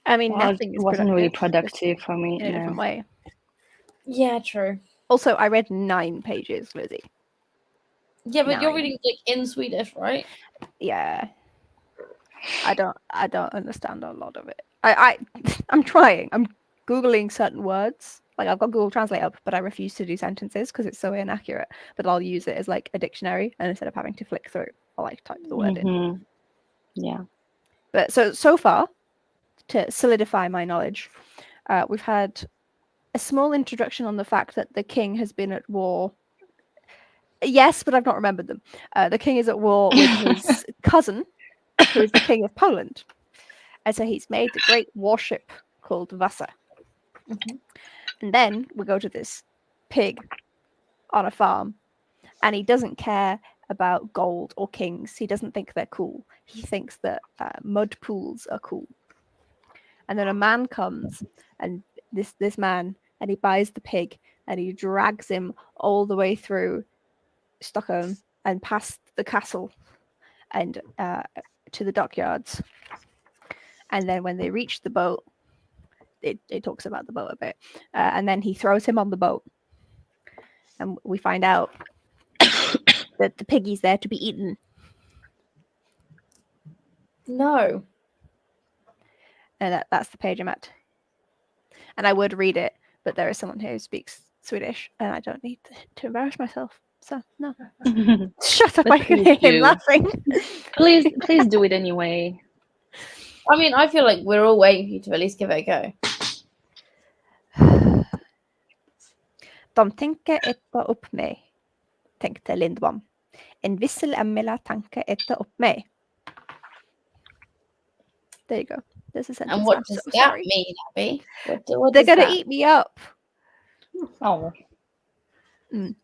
I mean, nothing wasn't really productive for me in a different way. Yeah, true. Also, I read 9 pages, Lizzie. Yeah, but you're reading in Swedish, right? Yeah. I don't understand a lot of it. I'm trying. I'm Googling certain words. Like I've got Google Translate up, but I refuse to do sentences because it's so inaccurate. But I'll use it as like a dictionary, and instead of having to flick through, I'll like type the word in. Yeah. But so far, to solidify my knowledge, we've had a small introduction on the fact that the king has been at war. Yes, but I've not remembered them. The king is at war with his cousin, who is the king of Poland. And so he's made the great warship called Vasa. And then we go to this pig on a farm, and he doesn't care about gold or kings. He doesn't think they're cool. He thinks that mud pools are cool. And then a man comes, and this man, and he buys the pig, and he drags him all the way through Stockholm and past the castle and to the dockyards. And then when they reach the boat, it talks about the boat a bit, and then he throws him on the boat, and we find out that the piggy's there to be eaten. No. And that's the page I'm at. And I would read it, but there is someone who speaks Swedish, and I don't need to embarrass myself. So no. Shut up! I can hear him laughing. Please do it anyway. I mean, I feel like we're all waiting for you to at least give it a go. De tänker äta upp mig, tänkte Lindbom. En visselämmela tänker äta upp mig. There you go. There's a sentence. And what does that mean, Abby? What They're going to eat me up. Oh. That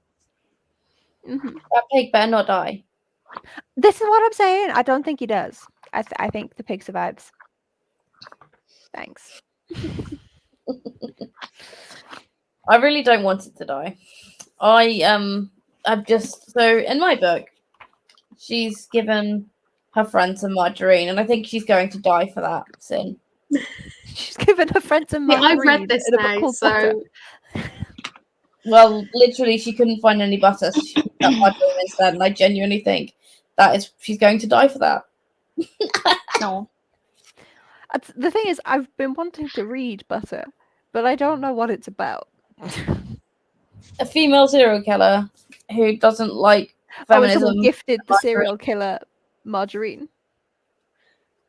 pig better not die. This is what I'm saying. I don't think he does. I think the pig survives. Thanks. I really don't want it to die. I've just in my book, she's given her friend some margarine, and I think she's going to die for that sin. She's given her friend some margarine. I've read this now, so. Well, literally, she couldn't find any butter, so she put that margarine instead, and I genuinely think she's going to die for that. No. The thing is, I've been wanting to read Butter, but I don't know what it's about. A female serial killer who doesn't like feminism. Someone gifted the serial killer margarine.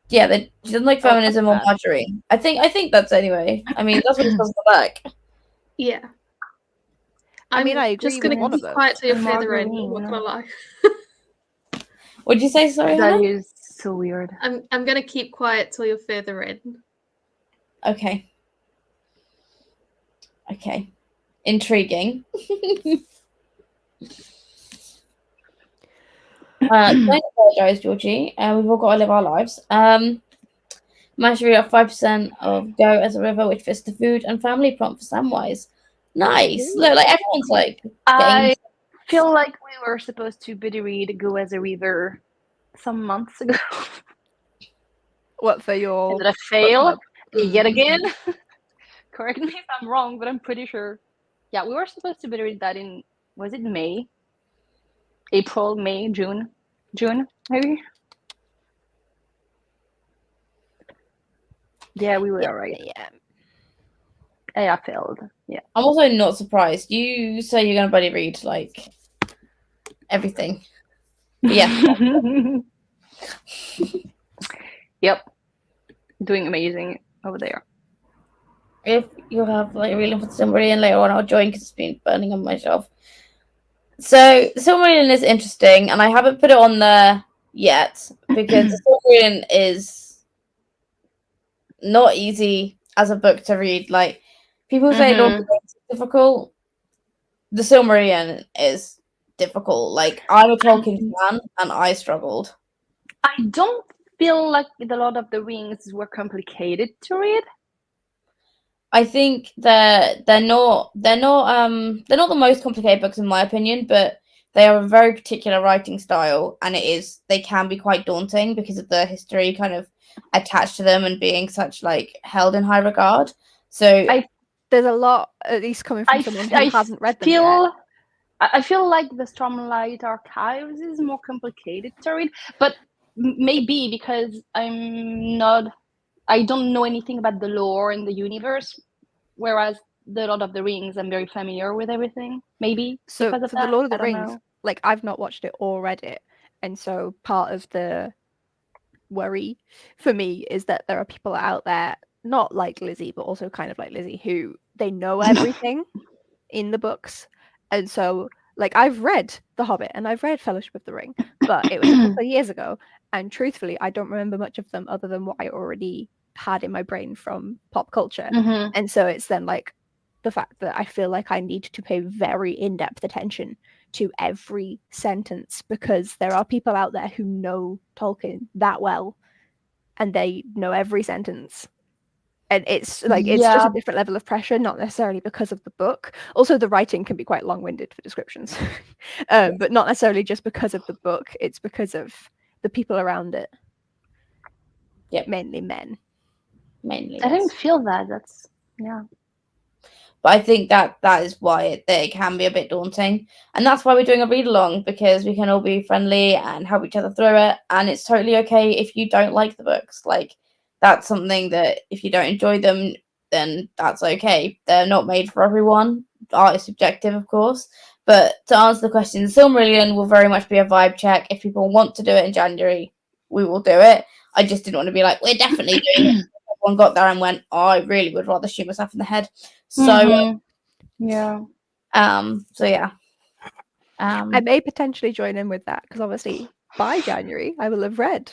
Yeah, she doesn't like feminism or margarine. I think that's anyway. I mean, that's what it says on the back. Yeah. I mean, I agree just going to keep quiet till you're further in. I'm not going to lie. What'd you say? Sorry, that Hannah? is so weird. I'm going to keep quiet till you're further in. Okay. Intriguing. Don't apologise, Georgie. We've all got to live our lives. Managed to read up 5% of Go as a river, which fits the food and family prompt for Samwise. Nice. Look, like everyone's like. feel like we were supposed to buddy read Go as a River some months ago. What for your Is it a fail yet Mm. again? Correct me if I'm wrong, but I'm pretty sure. Yeah, we were supposed to buddy read that in, was it May? April, May, June? June, maybe? Yeah, we were right. Yeah. I failed. Yeah. I'm also not surprised. You say you're gonna buddy read like everything. But yeah. Yep. Doing amazing over there. If you have like a reading for the Silmarillion later on, I'll join because it's been burning on my shelf. So the Silmarillion is interesting, and I haven't put it on there yet because the Silmarillion is not easy as a book to read. Like people say Lord of the Rings is difficult. The Silmarillion is difficult. Like I'm a Tolkien fan and I struggled. I don't feel like the Lord of the Rings were complicated to read. I think they're not the most complicated books in my opinion, but they are a very particular writing style, and they can be quite daunting because of the history kind of attached to them and being such like held in high regard. So there's a lot, at least coming from someone who hasn't read them yet. I feel like the Stormlight Archives is more complicated to read, but maybe because I don't know anything about the lore and the universe, whereas the Lord of the Rings, I'm very familiar with everything. Maybe so for the Lord of the Rings, like I've not watched it or read it, and so part of the worry for me is that there are people out there, not like Lizzie, but also kind of like Lizzie, who they know everything in the books, and so like I've read The Hobbit and I've read Fellowship of the Ring, but it was a couple of years ago, and truthfully, I don't remember much of them other than what I already had in my brain from pop culture. And so it's then like the fact that I feel like I need to pay very in-depth attention to every sentence because there are people out there who know Tolkien that well and they know every sentence. And it's like it's just a different level of pressure, not necessarily because of the book. Also, the writing can be quite long-winded for descriptions, but not necessarily just because of the book. It's because of the people around it. Yep. Mainly men. Mainly. I didn't feel that. That's But I think that is why it can be a bit daunting. And that's why we're doing a read along, because we can all be friendly and help each other through it. And it's totally okay if you don't like the books. Like, that's something that if you don't enjoy them, then that's okay. They're not made for everyone. Art is subjective, of course. But to answer the question, Silmarillion will very much be a vibe check. If people want to do it in January, we will do it. I just didn't want to be like, we're definitely doing it. Everyone got there and went, oh, I really would rather shoot myself in the head. So yeah. So yeah. I may potentially join in with that because obviously by January I will have read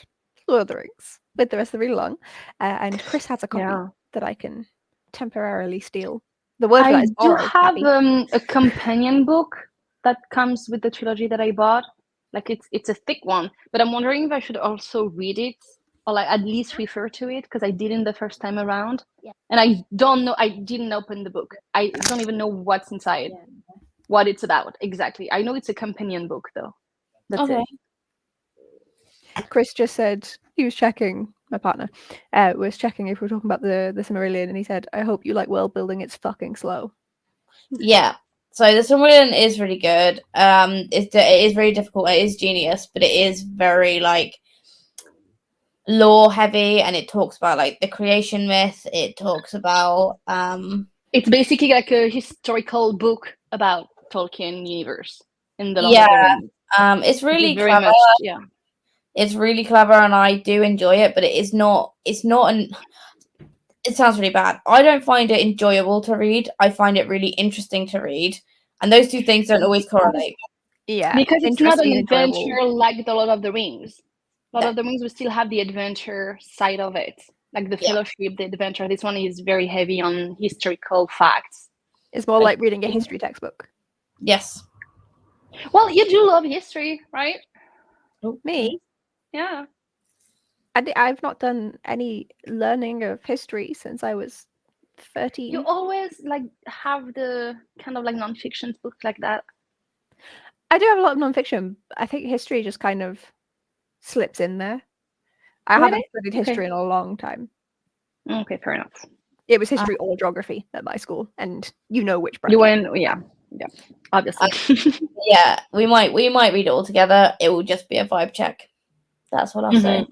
Lord of the Rings with the rest of the read along, and Chris has a copy that I can temporarily steal. The word for that is borrow. I do have a companion book that comes with the trilogy that I bought. Like it's a thick one, but I'm wondering if I should also read it or like at least refer to it because I didn't the first time around. Yeah. And I don't know. I didn't open the book. I don't even know what's inside, what it's about exactly. I know it's a companion book though. That's it. Chris just said he was checking. My partner was checking if we're talking about the Silmarillion, and he said, "I hope you like world building. It's fucking slow." Yeah. So the Silmarillion is really good. It is very difficult. It is genius, but it is very like lore heavy, and it talks about like the creation myth. It talks about It's basically like a historical book about Tolkien universe in the Lord of the Rings. It's really very clever. much, It's really clever, and I do enjoy it. But it sounds really bad. I don't find it enjoyable to read. I find it really interesting to read, and those two things don't always correlate. Yeah, because it's not an adventure like the Lord of the Rings. Lord of the Rings, we still have the adventure side of it, like the Fellowship, the adventure. This one is very heavy on historical facts. It's more like reading a history textbook. Yes. Well, you do love history, right? Me? Yeah. I've not done any learning of history since I was 13. You always like have the kind of like nonfiction books like that. I do have a lot of nonfiction. I think history just kind of slips in there. I haven't Really? studied history in a long time. Okay, fair enough. It was history or geography at my school, and you know which bracket. You went, yeah, obviously. Yeah, we might read it all together. It will just be a vibe check. That's what I'll say.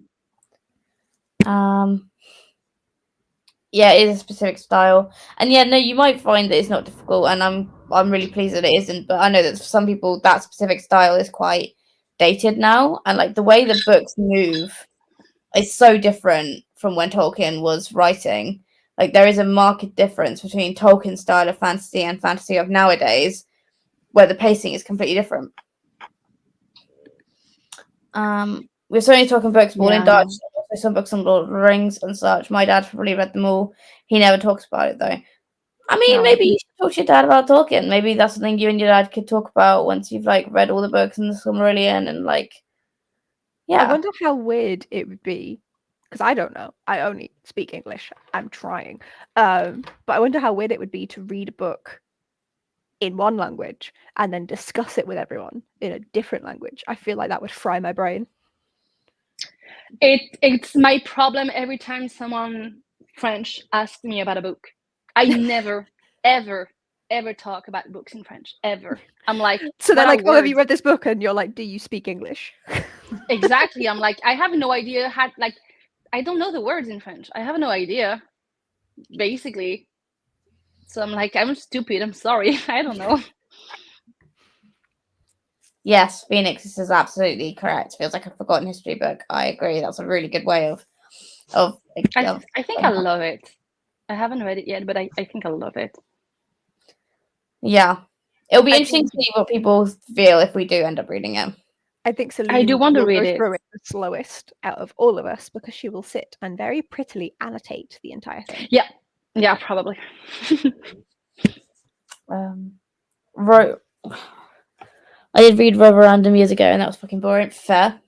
Yeah, it is a specific style, and yeah, no, you might find that it's not difficult, and I'm really pleased that it isn't. But I know that for some people, that specific style is quite dated now, and like the way the books move is so different from when Tolkien was writing. Like there is a marked difference between Tolkien's style of fantasy and fantasy of nowadays, where the pacing is completely different. We're certainly talking books born in Dutch, also some books on Lord of the Rings and such. My dad probably read them all. He never talks about it though. I mean, maybe you should talk to your dad about Tolkien. Maybe that's something you and your dad could talk about once you've like read all the books in the Silmarillion and like, yeah. I wonder how weird it would be, because I don't know. I only speak English. I'm trying, but I wonder how weird it would be to read a book in one language and then discuss it with everyone in a different language. I feel like that would fry my brain. It's my problem every time someone French asks me about a book. I never, ever talk about books in French, ever. I'm like, so they're what like, are oh, have you words? read this book? And you're like, do you speak English? Exactly. I'm like, I have no idea how, like, I don't know the words in French. I have no idea, basically. So I'm like, I'm stupid. I'm sorry. I don't know. Yes, Phoenix is absolutely correct. Feels like a forgotten history book. I agree. That's a really good way of I think I love it. I haven't read it yet, but I think I love it. Yeah. It'll be interesting to see what people feel if we do end up reading it. I think Celine I do want to will read go it. through it the slowest out of all of us because she will sit and very prettily annotate the entire thing. Yeah, probably. I did read Roverandom years ago, and that was fucking boring. Fair.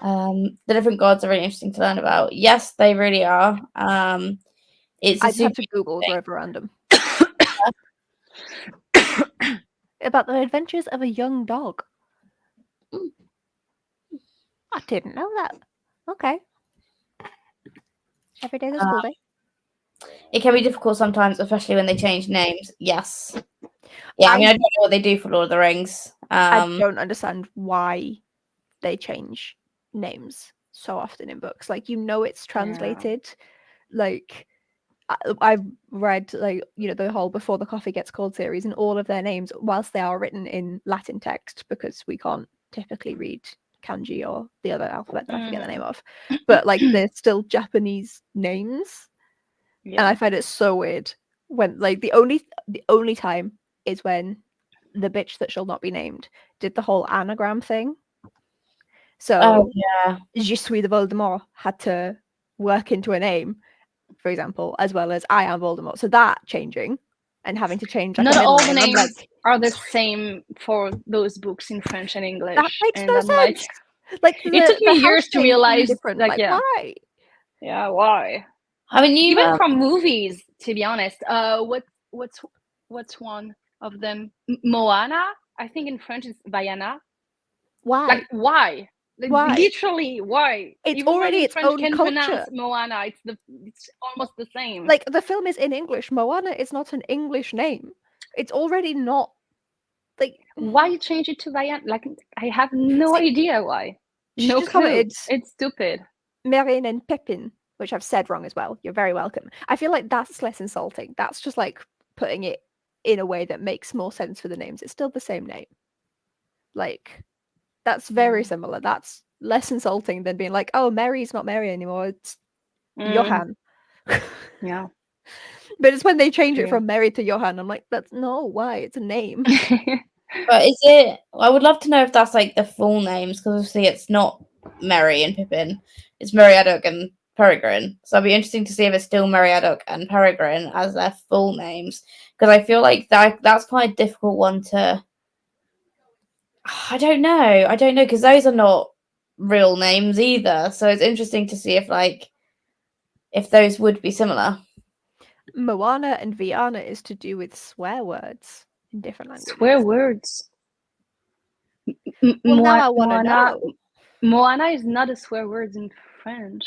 The different gods are really interesting to learn about. Yes, they really are. It's I'd have to Google Roverandom. About the adventures of a young dog. I didn't know that. Okay. Every day's a school day. It can be difficult sometimes, especially when they change names. Yes. Yeah, I mean, I don't know what they do for Lord of the Rings. I don't understand why they change names so often in books. Like, you know, it's translated. Yeah. Like, I've read, like, you know, the whole Before the Coffee Gets Cold series, and all of their names, whilst they are written in Latin text, because we can't typically read kanji or the other alphabet that I forget the name of, but like they're still Japanese names. Yeah. And I find it so weird when, like, the only time is when the bitch that shall not be named did the whole anagram thing. So Je suis de Voldemort had to work into a name, for example, as well as I am Voldemort. So that changing and having to change, like, not all the names like, are the same for those books in French and English. That makes and no I'm sense. Like it took me years to realize, like, like, why? Yeah, why? I mean, even from movies, to be honest. What's one of them? Moana. I think in French it's Vaiana. Why? Like, why? Like, why? Literally, why? It's even already its French own can culture. Pronounce Moana. It's almost the same. Like, the film is in English. Moana is not an English name. It's already not. Like, why change it to Vaiana? Like, I have no idea why. No clue. It's stupid. Merlin and Pippin, which I've said wrong as well. You're very welcome. I feel like that's less insulting. That's just like putting it in a way that makes more sense for the names. It's still the same name. Like, that's very similar. That's less insulting than being like, oh, Mary's not Mary anymore. It's Johann. Yeah. But it's when they change it from Mary to Johann, I'm like, that's no, why? It's a name. But is it? I would love to know if that's like the full names, because obviously it's not Merry and Pippin. It's Meriadoc and Peregrine. So it'd be interesting to see if it's still Meriadoc and Peregrine as their full names, because I feel like that's quite a difficult one to. I don't know, because those are not real names either. So it's interesting to see if those would be similar. Moana and Viana is to do with swear words in different languages. Swear words. Well, now I want to know. Moana is not a swear word in French.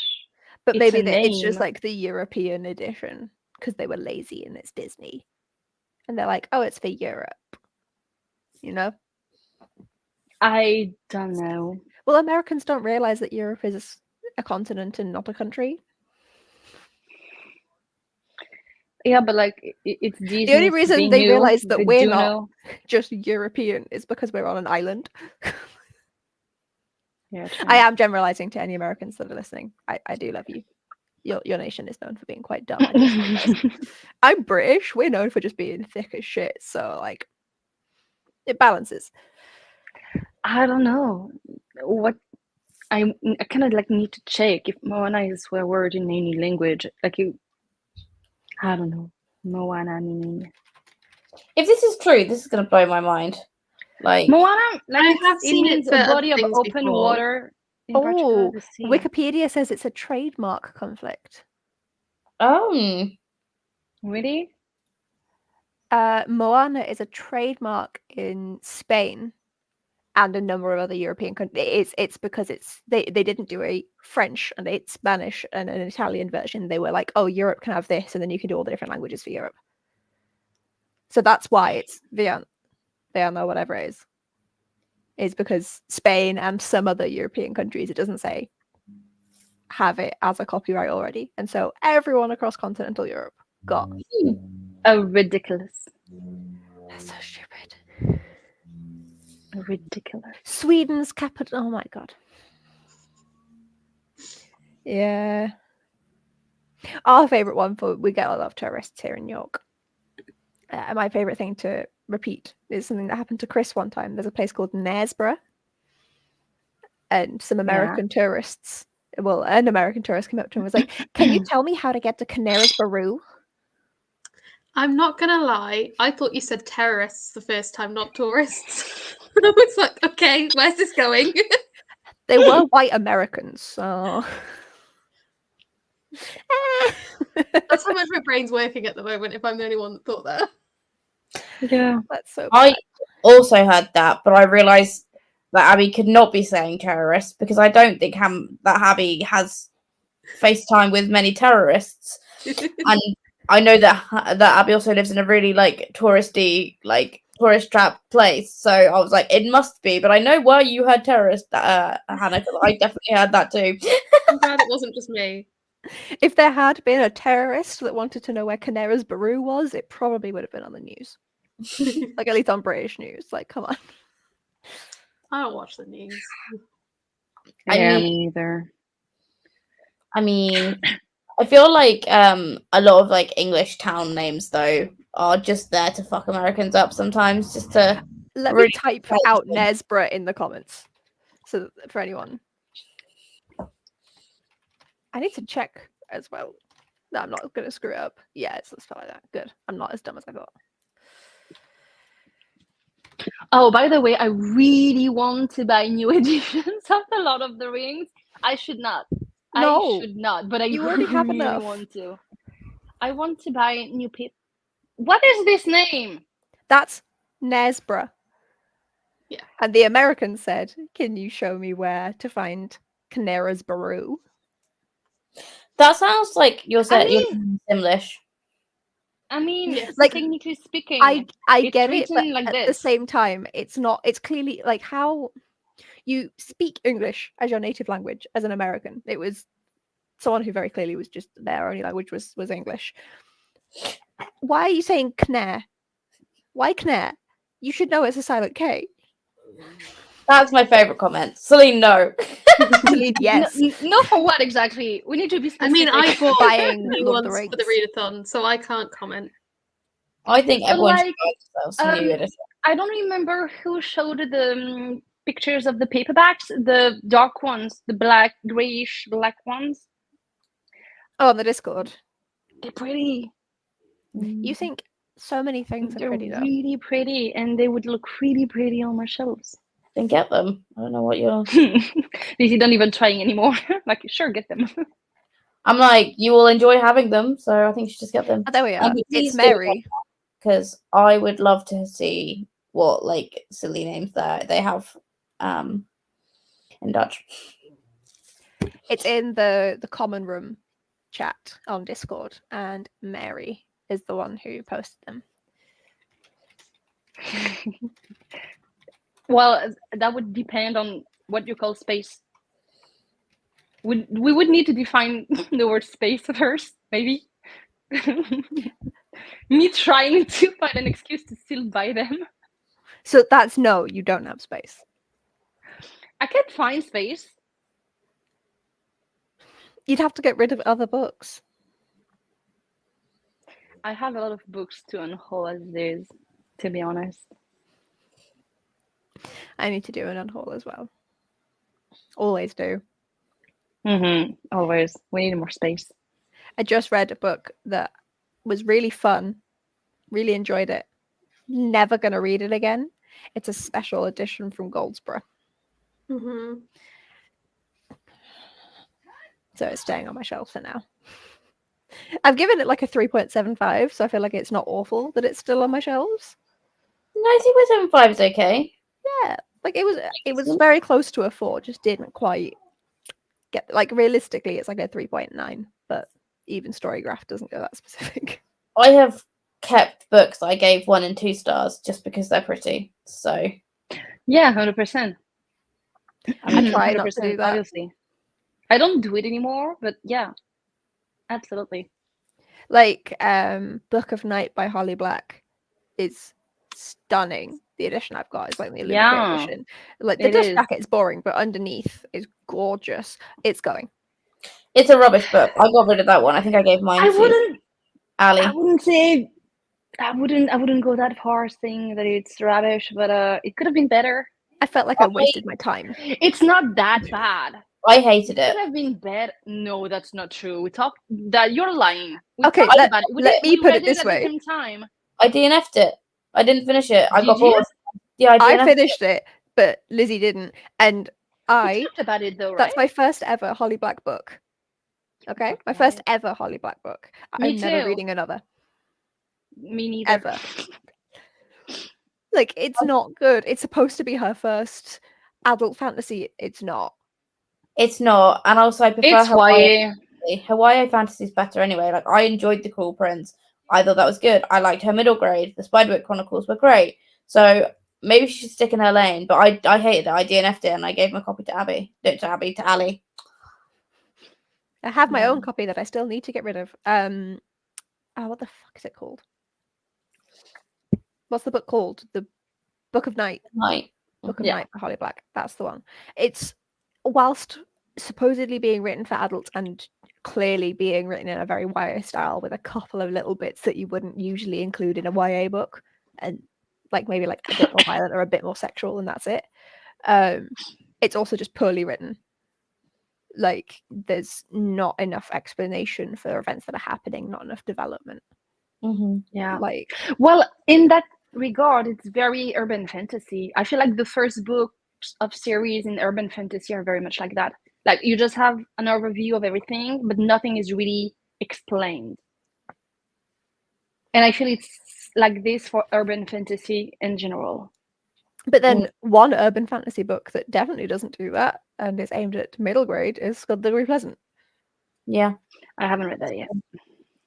But It's maybe a it's just name. like the European edition because they were lazy and it's Disney. And they're like, oh, it's for Europe. You know? I don't know. Well, Americans don't realize that Europe is a continent and not a country. Yeah, but like it's Disney. The only reason they realize that we're not know. just European is because we're on an island. Yeah, I am generalizing to any Americans that are listening. I do love you. Your nation is known for being quite dumb. I do apologize. I'm British. We're known for just being thick as shit. So like, it balances. I don't know what I kind of like need to check if Moana is a swear word in any language. Like I don't know. Moana meaning. If this is true, this is gonna blow my mind. Like Moana, like I have seen it means for a other body of things open before. water. In Oh, the sea. Wikipedia says it's a trademark conflict. Really? Moana is a trademark in Spain and a number of other European countries. It's because they didn't do a French and a Spanish and an Italian version. They were like, oh, Europe can have this, and then you can do all the different languages for Europe. So that's why it's Viano, whatever it is because Spain and some other European countries, it doesn't say, have it as a copyright already. And so everyone across continental Europe got. Oh, ridiculous. That's so stupid. Ridiculous. Sweden's capital. Oh my god. Yeah. Our favorite one we get a lot of tourists here in York. My favorite thing to repeat is something that happened to Chris one time. There's a place called Knaresborough, and some American tourists. Well, an American tourist came up to him and was like, "Can you tell me how to get to Knaresborough?" I'm not gonna lie. I thought you said terrorists the first time, not tourists. I was like, okay, where's this going? They were white Americans, so That's how much my brain's working at the moment. If I'm the only one that thought that. Yeah, that's so. I also heard that, but I realised that Abby could not be saying terrorists because I don't think that Abby has FaceTime with many terrorists, and I know that Abby also lives in a really like touristy, like tourist trap place. So I was like, it must be, but I know why you heard terrorist, Hannah, because I definitely heard that too. I'm glad it wasn't just me. If there had been a terrorist that wanted to know where Knaresborough was, it probably would have been on the news. Like at least on British news. Like, come on. I don't watch the news. me neither. I mean, I feel like a lot of like English town names though are just there to fuck Americans up sometimes, just to Let really me type out Knaresborough in the comments. So for anyone. I need to check as well that I'm not going to screw it up. Yeah, it's spelled like that. Good. I'm not as dumb as I thought. Oh, by the way, I really want to buy new editions of The Lord of the Rings. I should not. No, I should not, but I you already have really enough. want to. I want to buy new Pip. What is this name? That's Knaresborough. Yeah. And the American said, "Can you show me where to find Knaresborough?" That sounds like you're saying I Simlish. mean, Yes. like technically speaking, I it's get it, but written like at this. the same time, it's not. It's clearly like how you speak English as your native language as an American. It was someone who very clearly was just their only language was English. Why are you saying Knair? Why Knair? You should know it's a silent K. That's my favorite comment. Celine, no. Celine, yes. No, for what exactly? We need to be specific. I mean, I bought Buying new Lord of the ones for the readathon, so I can't comment. I think But everyone like, should buy themselves a new edition. I don't remember who showed the pictures of the paperbacks, the dark ones, the black, grayish black ones. Oh, on the Discord. They're pretty. You think so many things are They're pretty though. really pretty, and they would look really pretty on my shelves. Then get them. I don't know what you're. Lizzie, don't even trying anymore. Like, sure, get them. I'm like, you will enjoy having them, so I think you should just get them. Oh, there we are. And It's Mary. Because I would love to see what like silly names that they have. in Dutch. It's in the common room chat on Discord, and Mary is the one who posted them. Well, that would depend on what you call space. We would need to define the word space first, maybe. Me trying to find an excuse to still buy them. So that's no, you don't have space. I can't find space. You'd have to get rid of other books. I have a lot of books to unhaul as is, to be honest. I need to do an unhaul as well. Always do. Always. We need more space. I just read a book that was really fun. Really enjoyed it. Never going to read it again. It's a special edition from Goldsboro. So it's staying on my shelf for now. I've given it like a 3.75, so I feel like it's not awful that it's still on my shelves. No, I think 75 is okay. Yeah, like it was very close to a 4, just didn't quite get, like, realistically it's like a 3.9, but even Storygraph doesn't go that specific. I have kept books that I gave 1 and 2 stars just because they're pretty. So yeah, 100%. I try not to do that. Obviously. I don't do it anymore, but yeah, absolutely. Like Book of Night by Holly Black is stunning. The edition I've got is like the limited edition. Like the dust jacket is boring, but underneath is gorgeous. It's going. It's a rubbish book. I got rid of that one. I think I gave mine to Ali. I wouldn't say I wouldn't go that far saying that it's rubbish, but it could have been better. I felt like I wasted my time. It's not that bad. I hated it. It could have been bad. No, that's not true. We talked that you're lying. Okay, let me put it this way. At the same time. I DNF'd it. I didn't finish it. I got Did you? bored. Yeah, I finished it, but Lizzie didn't. And We talked about it though, right? That's my first ever Holly Black book. Okay? My first ever Holly Black book. Me I'm never too. reading another. Me neither. Ever. Like, it's not good. It's supposed to be her first adult fantasy. It's not. It's not. And also I prefer It's YA. Hawaii fantasy is better anyway. Like, I enjoyed The Cruel Prince. I thought that was good. I liked her middle grade. The Spiderwick Chronicles were great. So maybe she should stick in her lane. But I hated it. I DNF'd it and I gave my copy to Abby. No, to Ali. I have my own copy that I still need to get rid of. What the fuck is it called? What's the book called? The Book of Night. Book of Night by Holly Black. That's the one. It's, whilst supposedly being written for adults and clearly being written in a very YA style with a couple of little bits that you wouldn't usually include in a YA book, and like maybe like a bit more violent or a bit more sexual, and that's it. It's also just poorly written. Like, there's not enough explanation for events that are happening, not enough development. Yeah. Like, well, in that regard, it's very urban fantasy. I feel like the first books of series in urban fantasy are very much like that. Like, you just have an overview of everything, but nothing is really explained. And I feel it's like this for urban fantasy in general. But then one urban fantasy book that definitely doesn't do that and is aimed at middle grade is Scuddlery Pleasant. Yeah. I haven't read that yet.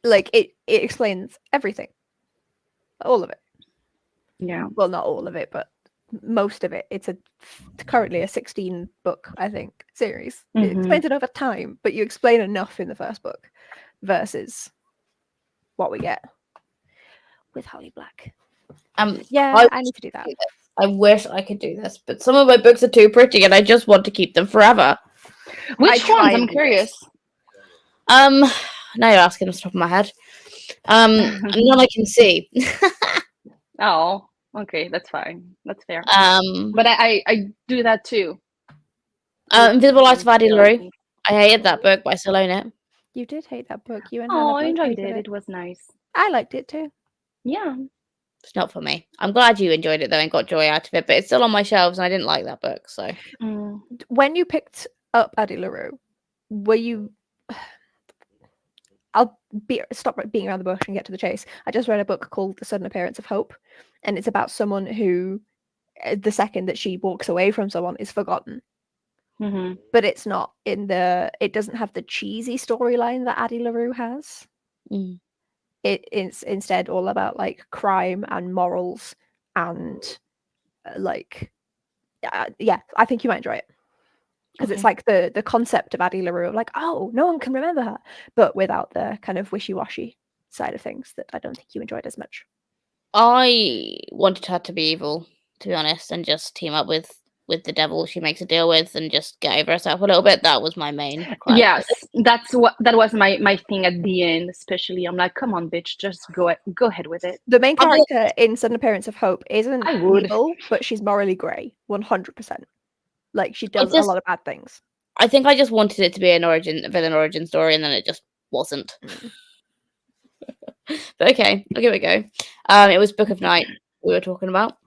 Like, it explains everything. All of it. Yeah. Well, not all of it, but most of it. It's currently a 16 book, I think, series. It explains it over time, but you explain enough in the first book versus what we get with Holly Black. Yeah, I need to do that. I wish I could do this, but some of my books are too pretty and I just want to keep them forever. Which ones? I'm curious. Now you're asking off the top of my head. None I can see. Oh, okay, that's fine. That's fair. But I do that too. Invisible Lives of Addie LaRue. I hated that book, but I still own it. You did hate that book. You and I enjoyed it. It was nice. I liked it too. Yeah. It's not for me. I'm glad you enjoyed it though and got joy out of it, but it's still on my shelves and I didn't like that book. So when you picked up Addie LaRue, were you? Stop being around the bush and get to the chase. I just read a book called The Sudden Appearance of Hope, and it's about someone who the second that she walks away from someone is forgotten. Mm-hmm. But it's not it doesn't have the cheesy storyline that Addie LaRue has. Mm. It's instead all about like crime and morals and yeah, I think you might enjoy it. Because it's like the concept of Addie LaRue of like, oh, no one can remember her, but without the kind of wishy-washy side of things that I don't think you enjoyed as much. I wanted her to be evil, to be honest, and just team up with the devil she makes a deal with and just get over herself a little bit. That was my main gripe. Yes, that was my thing at the end, especially. I'm like, come on, bitch, just go ahead with it. The main character in Sudden Appearance of Hope isn't I would. evil, but she's morally grey, 100%. Like, she does a lot of bad things. I think I just wanted it to be a villain origin story, and then it just wasn't. But okay, I'll give it a go. It was Book of Night we were talking about.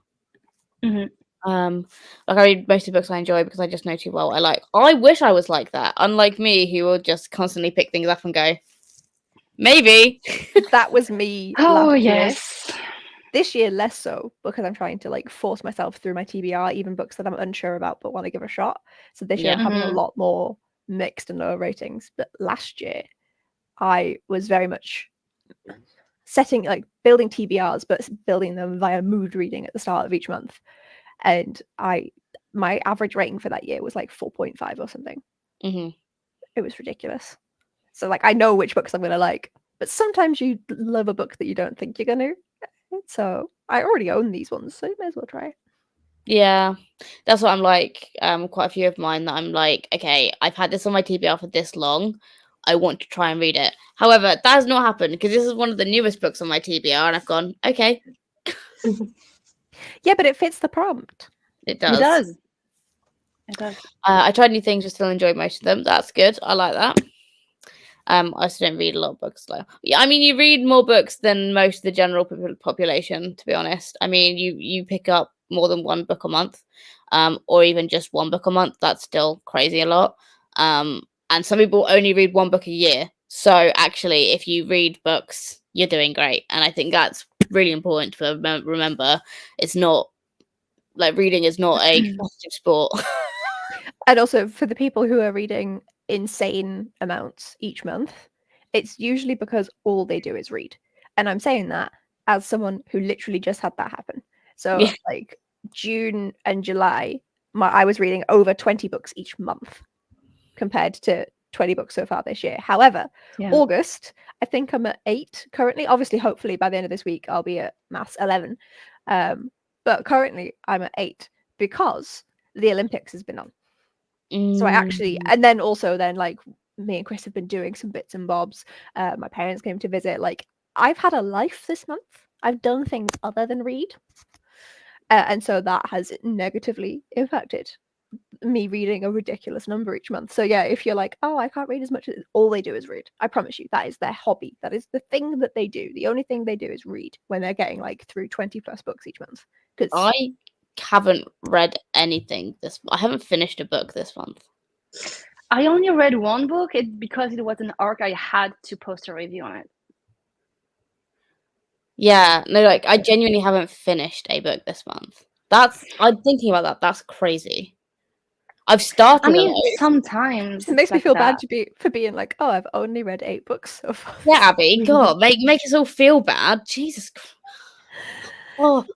Mm-hmm. Like I read most of the books I enjoy because I just know too well. I wish I was like that. Unlike me, who will just constantly pick things up and go, maybe. That was me. Oh last yes. year. This year less so because I'm trying to like force myself through my TBR, even books that I'm unsure about but want to give a shot. So this year I'm having a lot more mixed and lower ratings. But last year I was very much building TBRs, but building them via mood reading at the start of each month. And my average rating for that year was like 4.5 or something. Mm-hmm. It was ridiculous. So like I know which books I'm gonna like, but sometimes you love a book that you don't think you're gonna. So I already own these ones, so you may as well try it. Yeah, that's what I'm like. Quite a few of mine that I'm like, okay, I've had this on my TBR for this long. I want to try and read it. However, that has not happened because this is one of the newest books on my TBR, and I've gone, okay. Yeah, but it fits the prompt. It does. It does. It does. I tried new things, but still enjoyed most of them. That's good. I like that. I still don't read a lot of books though. Yeah, I mean, you read more books than most of the general population, to be honest. I mean, you pick up more than one book a month, or even just one book a month. That's still crazy a lot. And some people only read one book a year. So actually, if you read books, you're doing great. And I think that's really important to remember. It's not like reading is not a competitive sport. And also for the people who are reading insane amounts each month, it's usually because all they do is read. And I'm saying that as someone who literally just had that happen. So like June and July, I was reading over 20 books each month compared to 20 books so far this year. However, August, I think I'm at 8 currently. Obviously, hopefully by the end of this week, I'll be at maths 11. But currently I'm at 8 because the Olympics has been on. So I actually, and then like me and Chris have been doing some bits and bobs. My parents came to visit. Like I've had a life this month. I've done things other than read. And so that has negatively impacted me reading a ridiculous number each month. So yeah, if you're like, oh, I can't read as much, all they do is read. I promise you, that is their hobby. That is the thing that they do. The only thing they do is read when they're getting like through 20 plus books each month. Because I haven't read anything I haven't finished a book this month. I only read one book because it was an arc I had to post a review on it. Yeah, no, like I genuinely haven't finished a book this month. I'm thinking about that. That's crazy. I've started. I mean, sometimes it makes me feel bad for being like, oh, I've only read 8 books so far. Yeah, Abby, God, make us all feel bad. Jesus Christ. Look,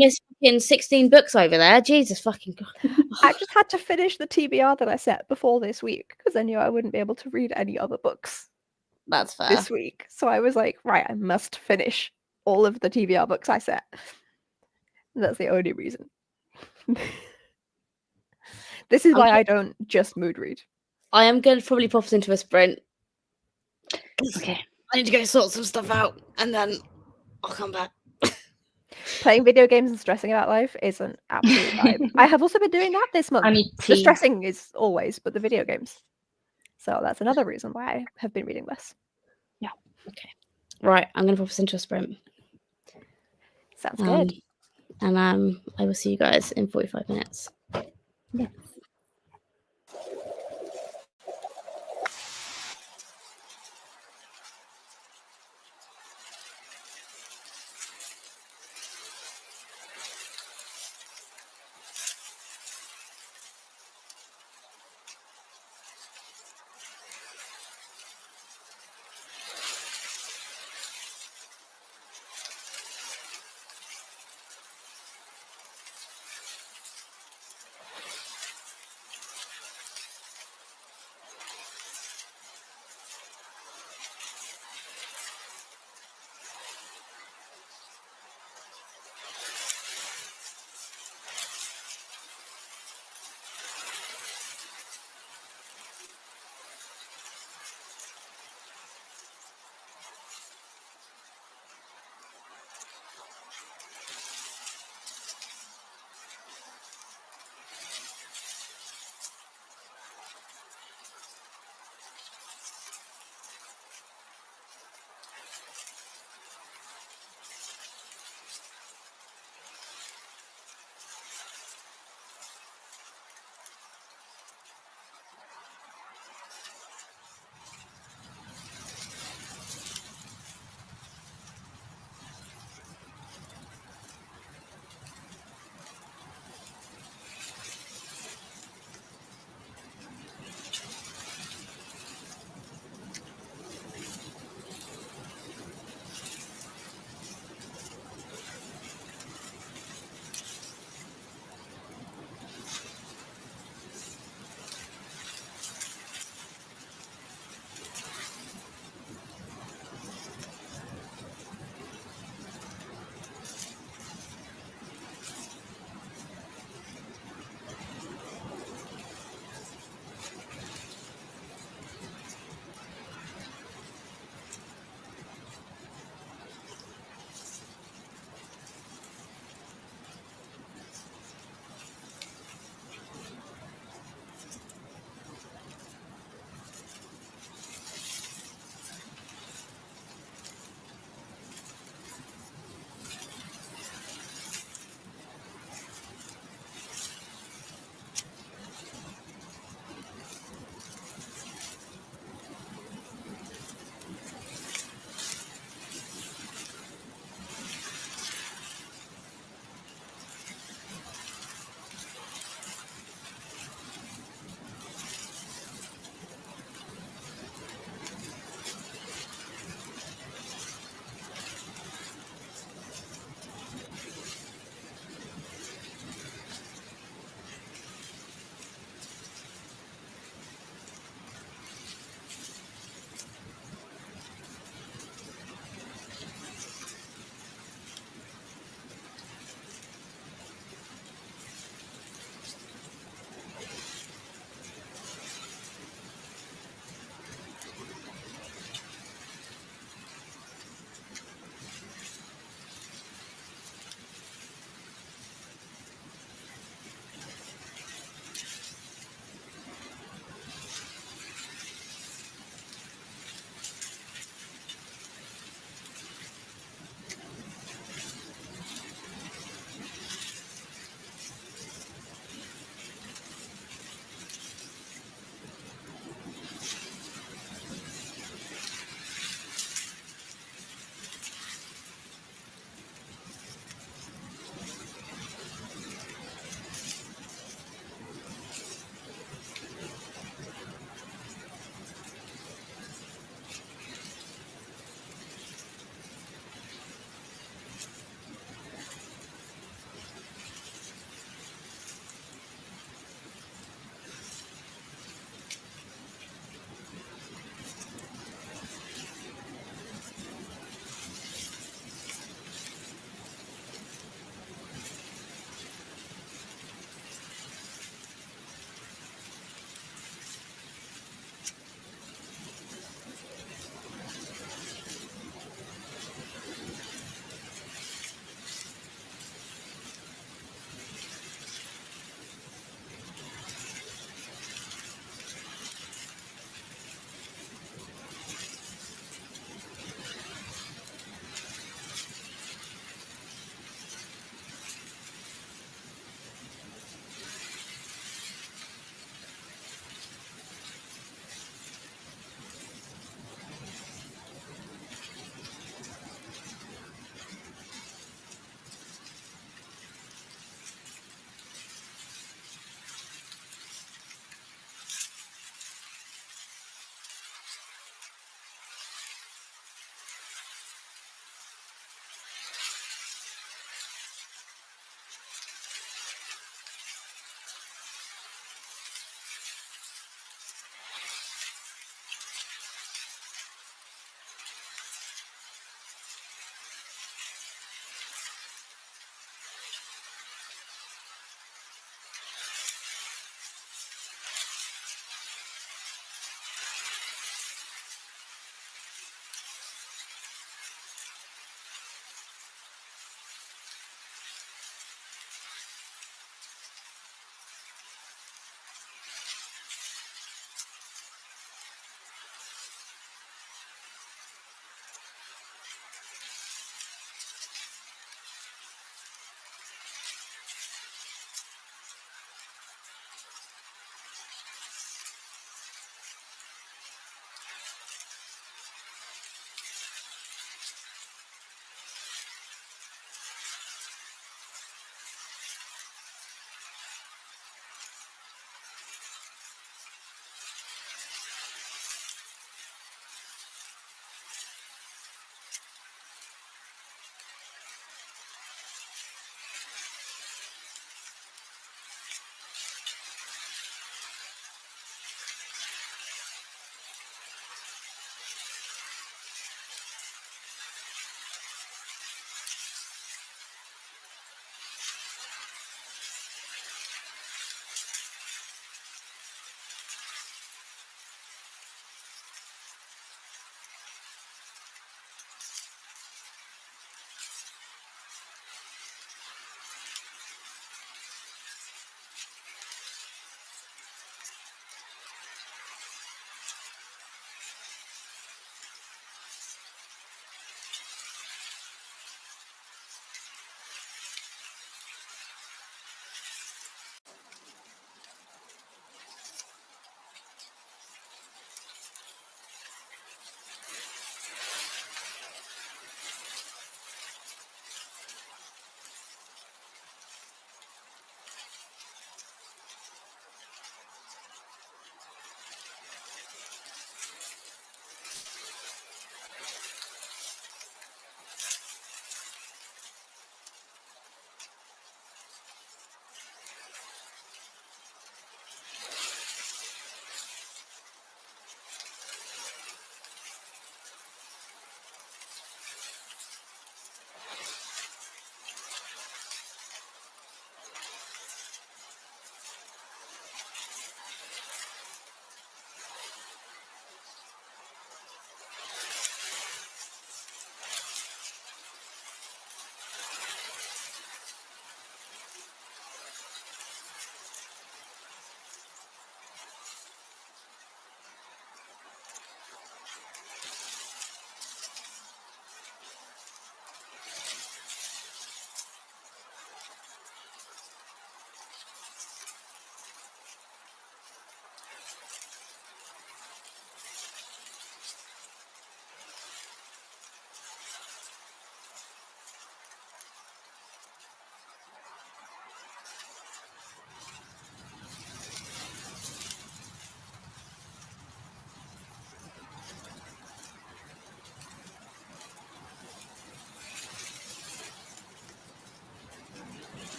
Miss fucking 16 books over there. Jesus fucking God. I just had to finish the TBR that I set before this week because I knew I wouldn't be able to read any other books. That's fair. This week. So I was like, right, I must finish all of the TBR books I set. That's the only reason. This is why I don't just mood read. I am going to probably pop us into a sprint. Okay. I need to go sort some stuff out and then I'll come back. Playing video games and stressing about life is an absolute vibe. I have also been doing that this month. The stressing is always, but the video games. So that's another reason why I have been reading less. Yeah. Okay. Right. I'm going to pop us into a sprint. Sounds good. And I will see you guys in 45 minutes. Yes.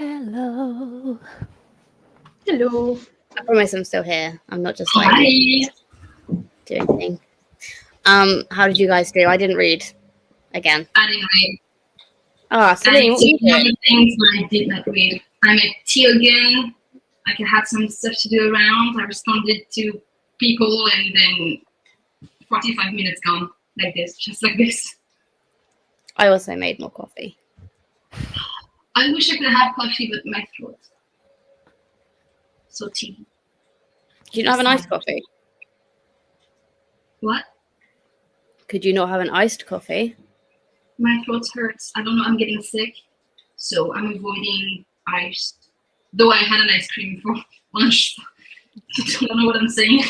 Hello. Hello. I promise I'm still here. I'm not just like doing things. How did you guys do? I didn't read again. I didn't read. Ah, Celine, what were you One of doing? the things that I did not read. I met tea again. Like I had some stuff to do around. I responded to people, and then 45 minutes gone like this, just like this. I also made more coffee. I wish I could have coffee, but my throat. So tea. Could you not have an iced coffee? What? Could you not have an iced coffee? My throat hurts. I don't know. I'm getting sick, so I'm avoiding ice. Though I had an ice cream for lunch. I don't know what I'm saying.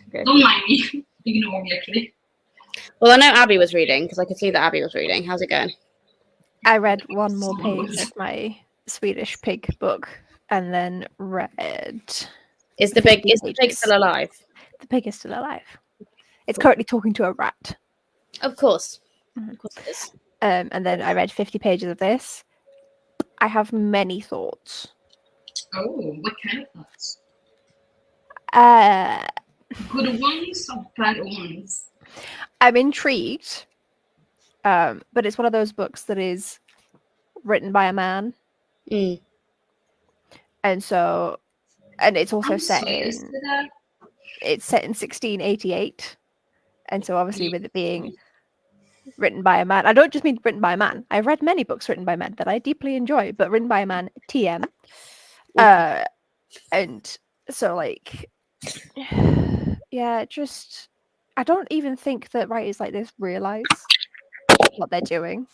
Okay. Don't mind me. Ignore me, actually. Well, I know Abby was reading because I could see that Abby was reading. How's it going? I read one more page of my Swedish pig book and then read. Is the 50 pig pages. still alive? The pig is still alive. It's currently talking to a rat. Of course. Mhm. Of course it is. And then I read 50 pages of this. I have many thoughts. Oh, what kind of thoughts? Uh, Good ones or bad ones? I'm intrigued, but it's one of those books that is written by a man, Mm. and it's also I'm set so used in to that. it's set in 1688, and so obviously with it being written by a man, I don't just mean written by a man. I've read many books written by men that I deeply enjoy, but written by a man, TM. And so like, yeah, just I don't even think that writers like this realize what they're doing,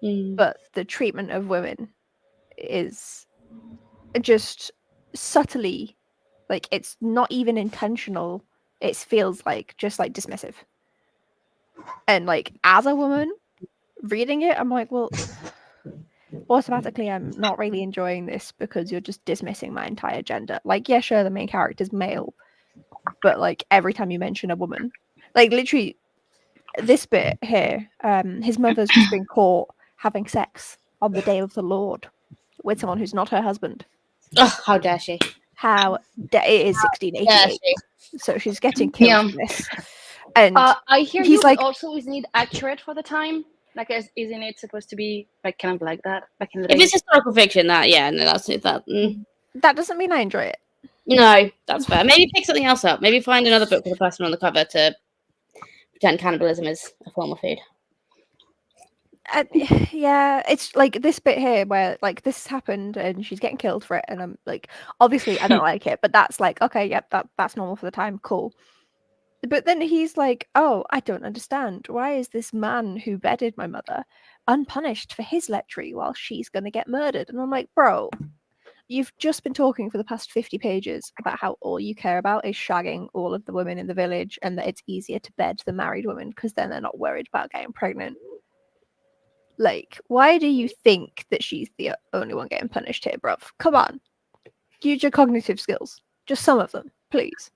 Mm. but the treatment of women is just subtly, like, it's not even intentional. It feels like just like dismissive. And like, as a woman reading it, I'm like, well, automatically I'm not really enjoying this because you're just dismissing my entire gender. Like, yeah, sure, the main character's male, but like every time you mention a woman, like literally this bit here, his mother's just been caught having sex on the day of the Lord with someone who's not her husband. Oh, how dare she? It is 1688, so she's getting killed Yeah. for this. And I hear he's you, like- but also isn't it accurate for the time? Like, isn't it supposed to be like kind of like that back in the If day? it's historical fiction, that that's that. that doesn't mean I enjoy it. No, that's fair. Maybe pick something else up. Maybe find another book with a person on the cover to pretend cannibalism is a form of food. Yeah, it's like this bit here where like this happened and she's getting killed for it, and I'm like, obviously I don't like it, but that's like, okay, yep, that's normal for the time, cool. But then he's like, oh, I don't understand. Why is this man who bedded my mother unpunished for his lechery while she's gonna get murdered? And I'm like, bro, you've just been talking for the past 50 pages about how all you care about is shagging all of the women in the village and that it's easier to bed the married women because then they're not worried about getting pregnant. Like, why do you think that she's the only one getting punished here, bruv? Come on. Use your cognitive skills. Just some of them, please.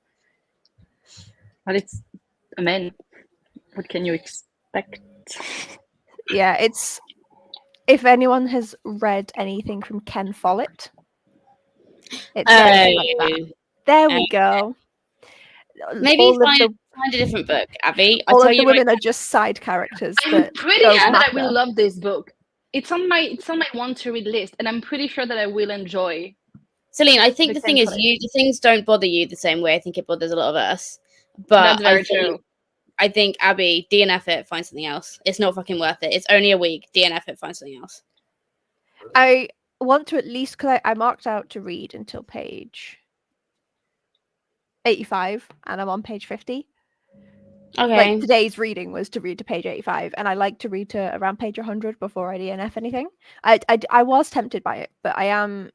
But it's a man. What can you expect? Yeah, it's... If anyone has read anything from Ken Follett, it's very like that. There we go. Maybe find a different book, Abby. All of the women are just side characters. I'm pretty don't sure that I matter. will love this book. It's on my want to read list, and I'm pretty sure that I will enjoy. Celine, I think The the thing is, Ken the things don't bother you the same way I think it bothers a lot of us. But That's very true. I think, Abby, DNF it, find something else. It's not fucking worth it. It's only a week. DNF it, find something else. I want to at least, because I marked out to read until page 85, and I'm on page 50. Okay. Like, today's reading was to read to page 85, and I like to read to around page 100 before I DNF anything. I was tempted by it, but I am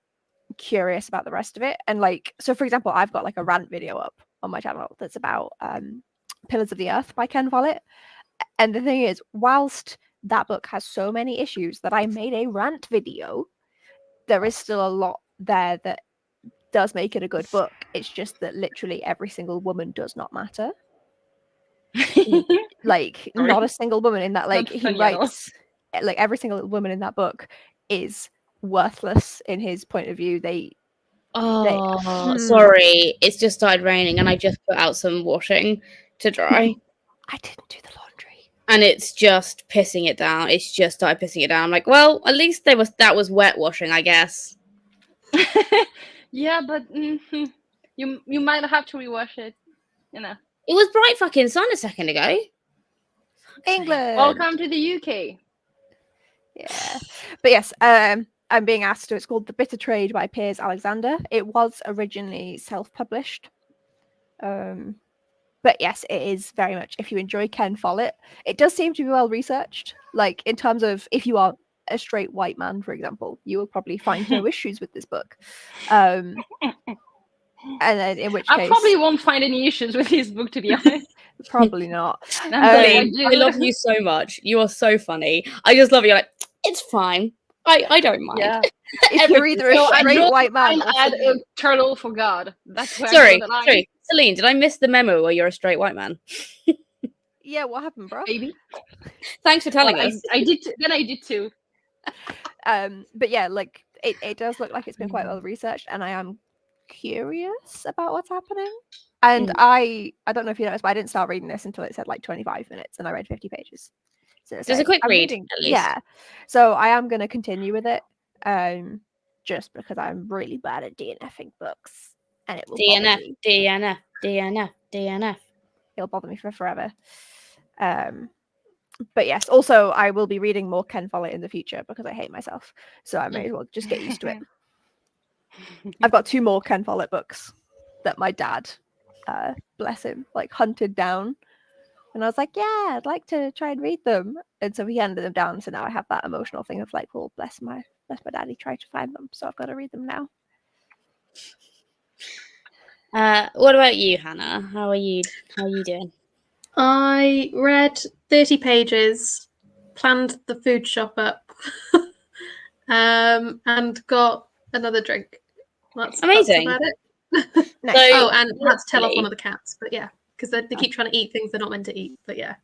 curious about the rest of it. And like, so for example, I've got like a rant video up on my channel that's about Pillars of the Earth by Ken Follett. And the thing is, whilst that book has so many issues that I made a rant video, there is still a lot there that does make it a good book. It's just that literally every single woman does not matter. Like, not a single woman in that, like, he writes, like, every single woman in that book is worthless in his point of view. Oh, sorry. It's just started raining and I just put out some washing to dry. I didn't do the laundry. And it's just pissing it down. It's just started pissing it down. I'm like, well, at least that was wet washing, I guess. Yeah, but you might have to rewash it. You know. It was bright fucking sun a second ago. England. Welcome to the UK. Yeah, but yes, I'm being asked to. It's called The Bitter Trade by Piers Alexander. It was originally self-published, but yes, it is very much. If you enjoy Ken Follett, it does seem to be well researched. Like in terms of if you are a straight white man, for example, you will probably find no issues with this book. And then in which case, I probably won't find any issues with his book, to be honest. probably not. I love you so much. You are so funny. I just love you. Like, it's fine. I don't mind. Yeah. If you're either a straight white man, or add a turtle for God. That's where sorry, Celine, did I miss the memo where you're a straight white man? Yeah, what happened, bro? Maybe. Thanks for telling us. I did. Then I did too. But yeah, like it does look like it's been quite well researched, and I am curious about what's happening. And I don't know if you noticed, but I didn't start reading this until it said like 25 minutes, and I read 50 pages. So it's a quick read, at least. Yeah. So I am going to continue with it, just because I'm really bad at DNFing books, and it will DNF. It'll bother me for forever. But yes, also I will be reading more Ken Follett in the future because I hate myself. So I may as well just get used to it. I've got 2 more Ken Follett books that my dad, bless him, like hunted down. And I was like, yeah, I'd like to try and read them. And so he handed them down. So now I have that emotional thing of like, well, bless my daddy tried to find them. So I've got to read them now. What about you, Hannah? How are you doing? I read 30 pages, planned the food shop up, and got another drink. That's amazing. That's about it. So, and had to tell off one of the cats, but yeah, because they keep trying to eat things they're not meant to eat. But yeah,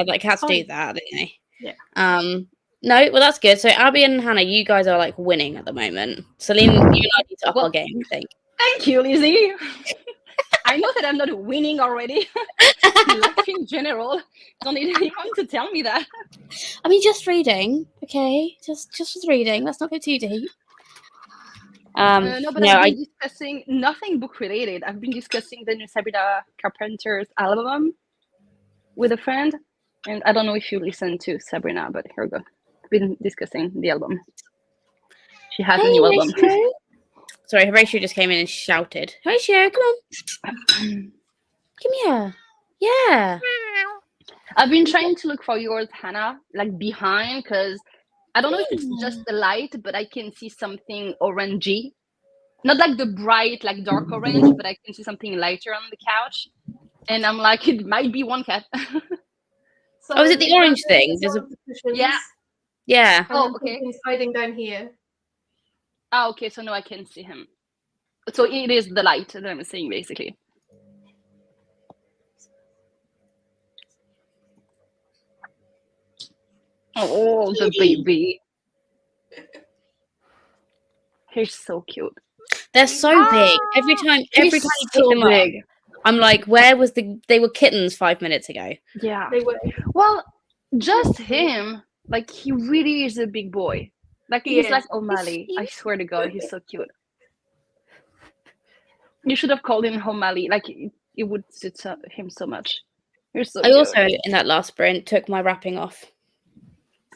but cats do that, don't they? Yeah. No, well that's good. So Abby and Hannah, you guys are like winning at the moment. Celine, you and I need to up our game, I think. Thank you, Lizzie. I know that I'm not winning already. Life in general. Don't need anyone to tell me that. I mean, just reading, okay? Just with reading. Let's not go too deep. No, but I've been discussing nothing book related. I've been discussing the new Sabrina Carpenter's album with a friend, and I don't know if you listen to Sabrina, but here we go. I've been discussing the album. She has a new album. Sorry, Horatio just came in and shouted. Horatio, come on. Come here. Yeah. I've been trying to look for yours, Hannah, like behind, because I don't know if it's just the light, but I can see something orangey. Not like the bright, like dark orange, but I can see something lighter on the couch. And I'm like, it might be one cat. So is it the orange thing? Yeah. Yeah. Oh, okay. He's hiding down here. Oh, okay. So now I can see him. So it is the light that I'm seeing, basically. Oh, the baby. He's so cute. They're so big. Every time you pick them up, I'm like, where was they were kittens 5 minutes ago. Yeah. They were. Well, just him, like he really is a big boy. Like he's like O'Malley. I swear to God, he's so cute. You should have called him O'Malley. Like it would suit him so much. You're so cute. Also, in that last sprint, took my wrapping off.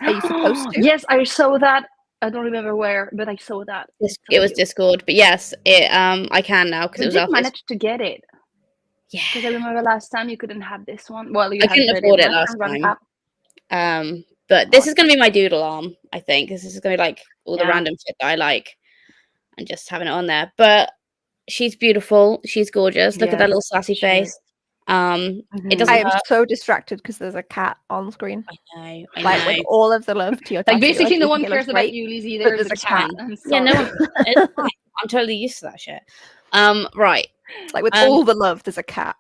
Are you supposed to? Yes, I saw that. I don't remember where, but I saw that. It was Discord, but yes, I can now because it was after. You managed to get it. Yeah. Because I remember last time you couldn't have this one. Well, you I couldn't afford it last time. But this is going to be my doodle arm, I think. This is going to be like all the random shit that I like and just having it on there. But she's beautiful. She's gorgeous. Look at that little sassy face. It doesn't. I am so distracted because there's a cat on screen. I know. Like with all of the love to your like basically no one cares about you, Lizzie. There's a cat. Yeah, no one. It's fine. I'm totally used to that shit. Right. Like with all the love, there's a cat.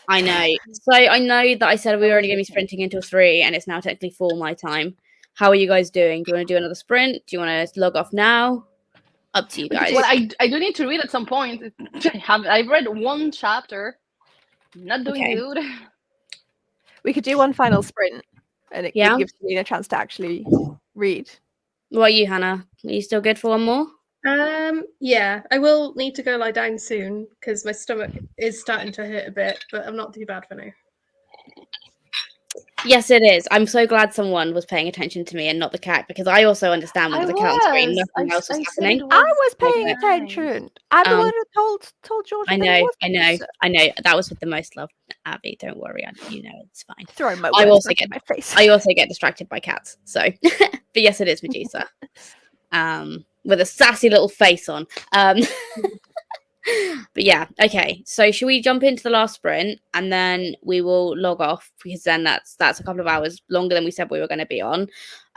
I know. So I know that I said we were only going to be sprinting until 3, and it's now technically 4 my time. How are you guys doing? Do you want to do another sprint? Do you want to log off now? Up to you We could guys. do- Well, I do need to read at some point. I've read one chapter. Not doing Okay. good. We could do one final sprint, and it Yeah. gives Selena a chance to actually read. What are you, Hannah? Are you still good for one more? Yeah, I will need to go lie down soon because my stomach is starting to hurt a bit, but I'm not too bad for now. Yes, it is. I'm so glad someone was paying attention to me and not the cat, because I also understand when I there's a cat on screen, was. nothing else was I said happening. it I was paying nice. attention. I'm the Um, one who told George. I that it know, was I know, Lisa. I know. That was with the most love, Abby. Don't worry, you know it's fine. Throwing my I words also back get- in my face. I also get distracted by cats, so. But yes, it is Medusa. With a sassy little face on. But yeah, okay. So should we jump into the last sprint and then we will log off, because then that's a couple of hours longer than we said we were going to be on.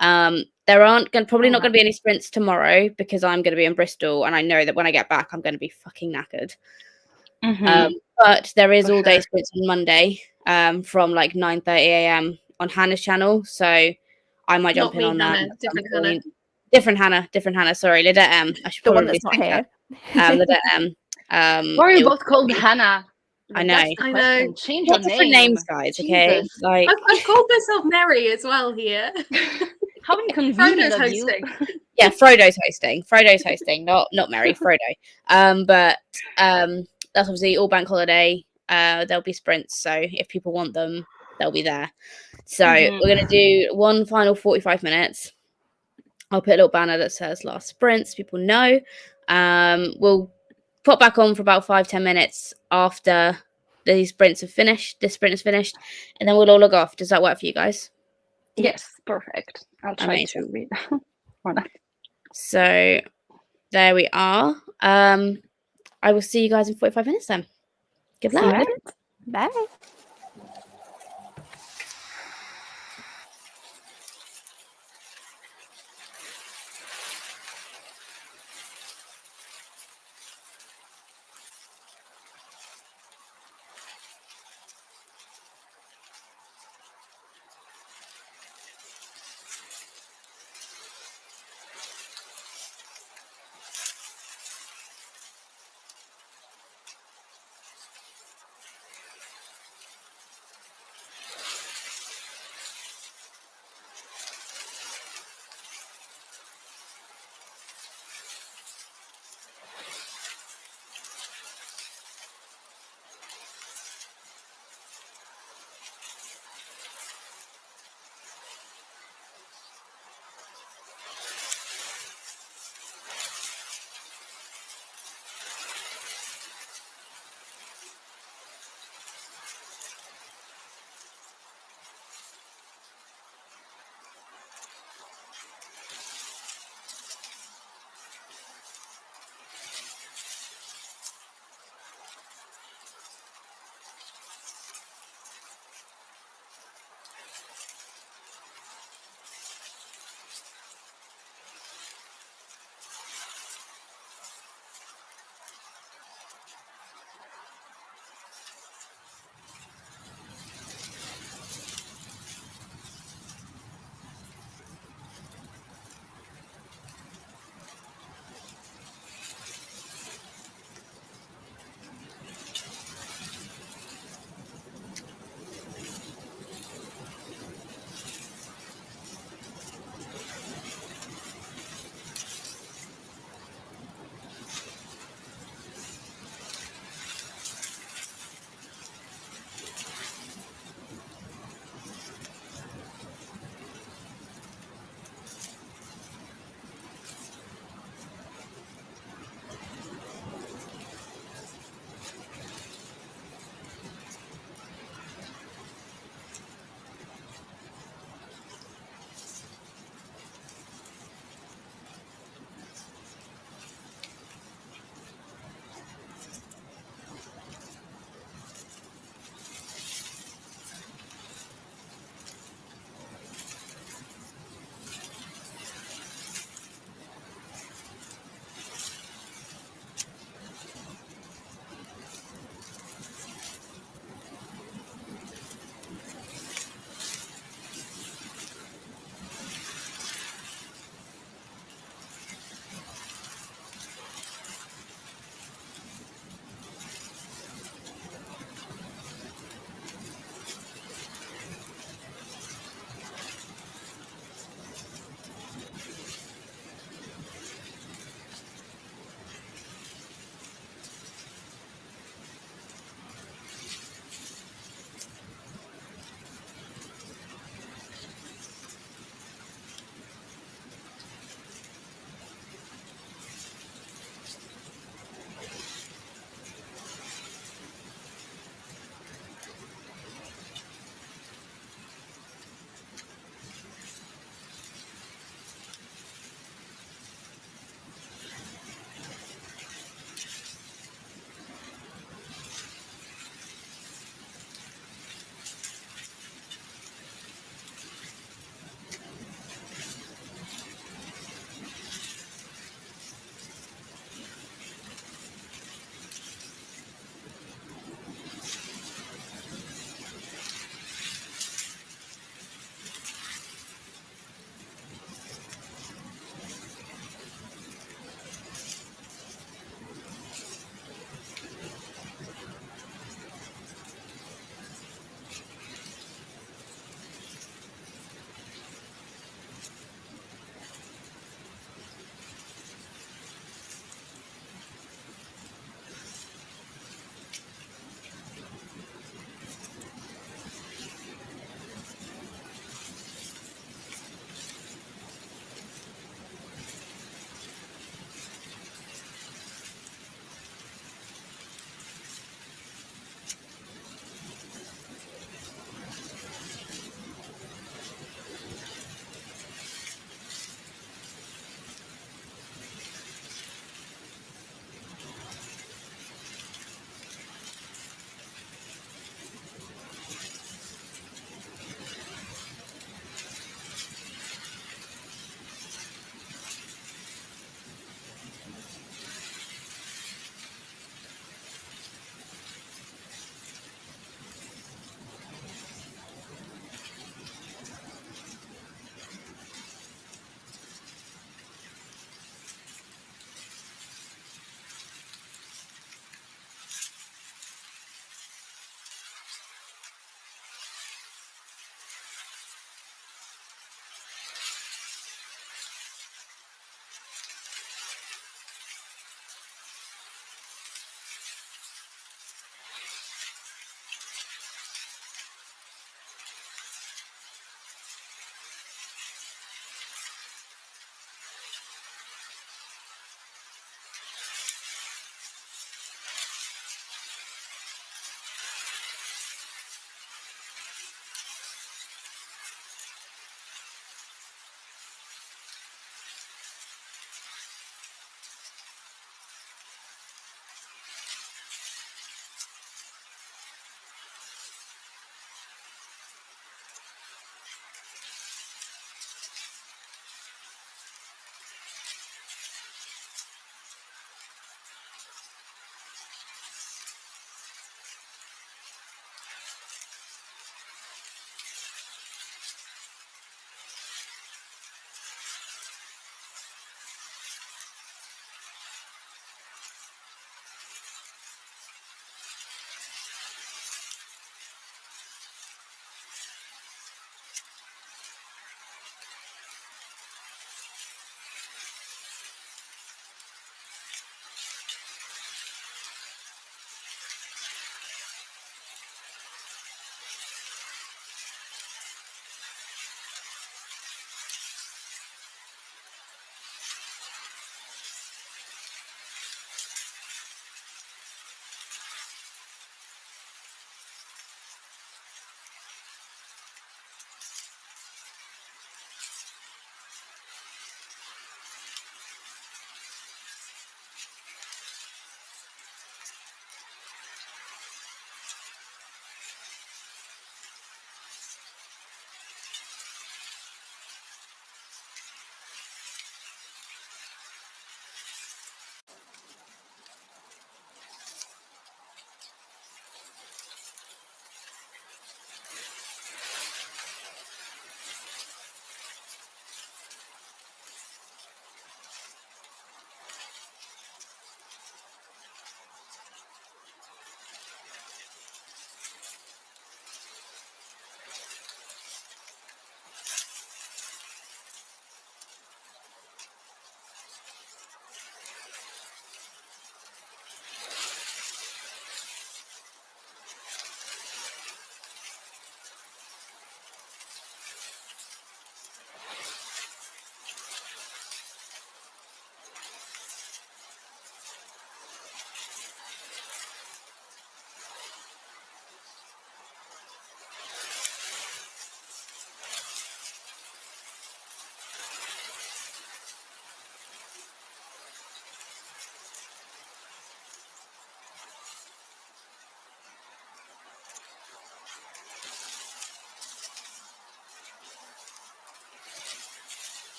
There aren't probably not going to be any sprints tomorrow because I'm going to be in Bristol, and I know that when I get back I'm going to be fucking knackered. But there is For all day sure. sprints on Monday from like 9:30 a.m. on Hannah's channel, so I might jump Not in me, on that. Hannah. at some Different Hannah. point. Different Hannah. Sorry, Lidette M. I should The one probably that's not say here. that. Lidette M. Why are it you will- both called Hannah? I know. That's the I question. know. Change Got your different name. names, guys. Okay, Jesus. like I've called myself Mary as well here. How inconvenient Frodo's of you. hosting. yeah, Frodo's hosting, not Mary, Frodo. But that's obviously all bank holiday. There'll be sprints, so if people want them, they'll be there. So we're gonna do one final 45 minutes. I'll put a little banner that says last sprints. People know. We'll pop back on for about 5-10 minutes after these sprints have finished. This sprint is finished, and then we'll all log off. Does that work for you guys? Yes, perfect. I'll try Amazing. to read. Or not. So there we are. I will see you guys in 45 minutes then. Good luck. Alright. Bye.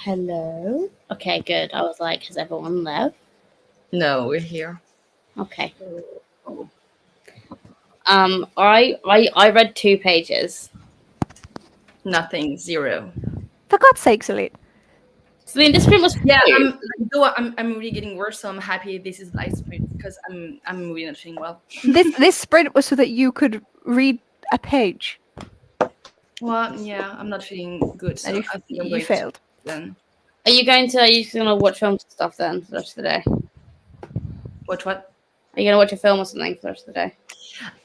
Hello. Okay, good. I was like, has everyone left? No, we're here. Okay. I read 2 pages. Nothing. 0. For God's sake, Celine. So the sprint was Yeah, cute. I'm really getting worse, so I'm happy this is light sprint because I'm really not feeling well. This sprint was so that you could read a page, Well, yeah, I'm not feeling good, so and I think I'm you going to failed. then. Are you just gonna watch films and stuff then for the rest of the day? What? Are you gonna watch a film or something for the rest of the day?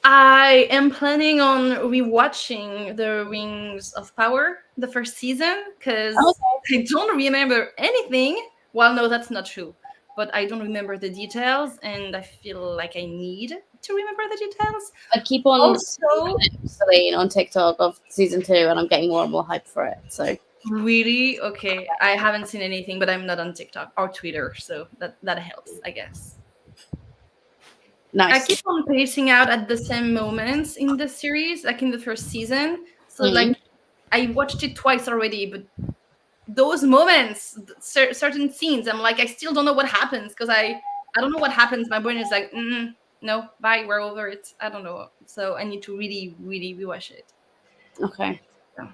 I am planning on rewatching The Rings of Power, the first season, because I don't remember anything. Well, no, that's not true. But I don't remember the details, and I feel like I need to remember the details. I keep on Also, Celine on TikTok of season 2, and I'm getting more and more hyped for it. So really, okay, I haven't seen anything, but I'm not on TikTok or Twitter, so that helps, I guess. nice. I keep on pacing out at the same moments in the series, like in the first season. So, like, I watched it twice already, but those moments, certain scenes, I'm like, I still don't know what happens because I don't know what happens. My brain is like, no, bye, we're over it. I don't know. So I need to really, really rewatch it. Okay. Yeah.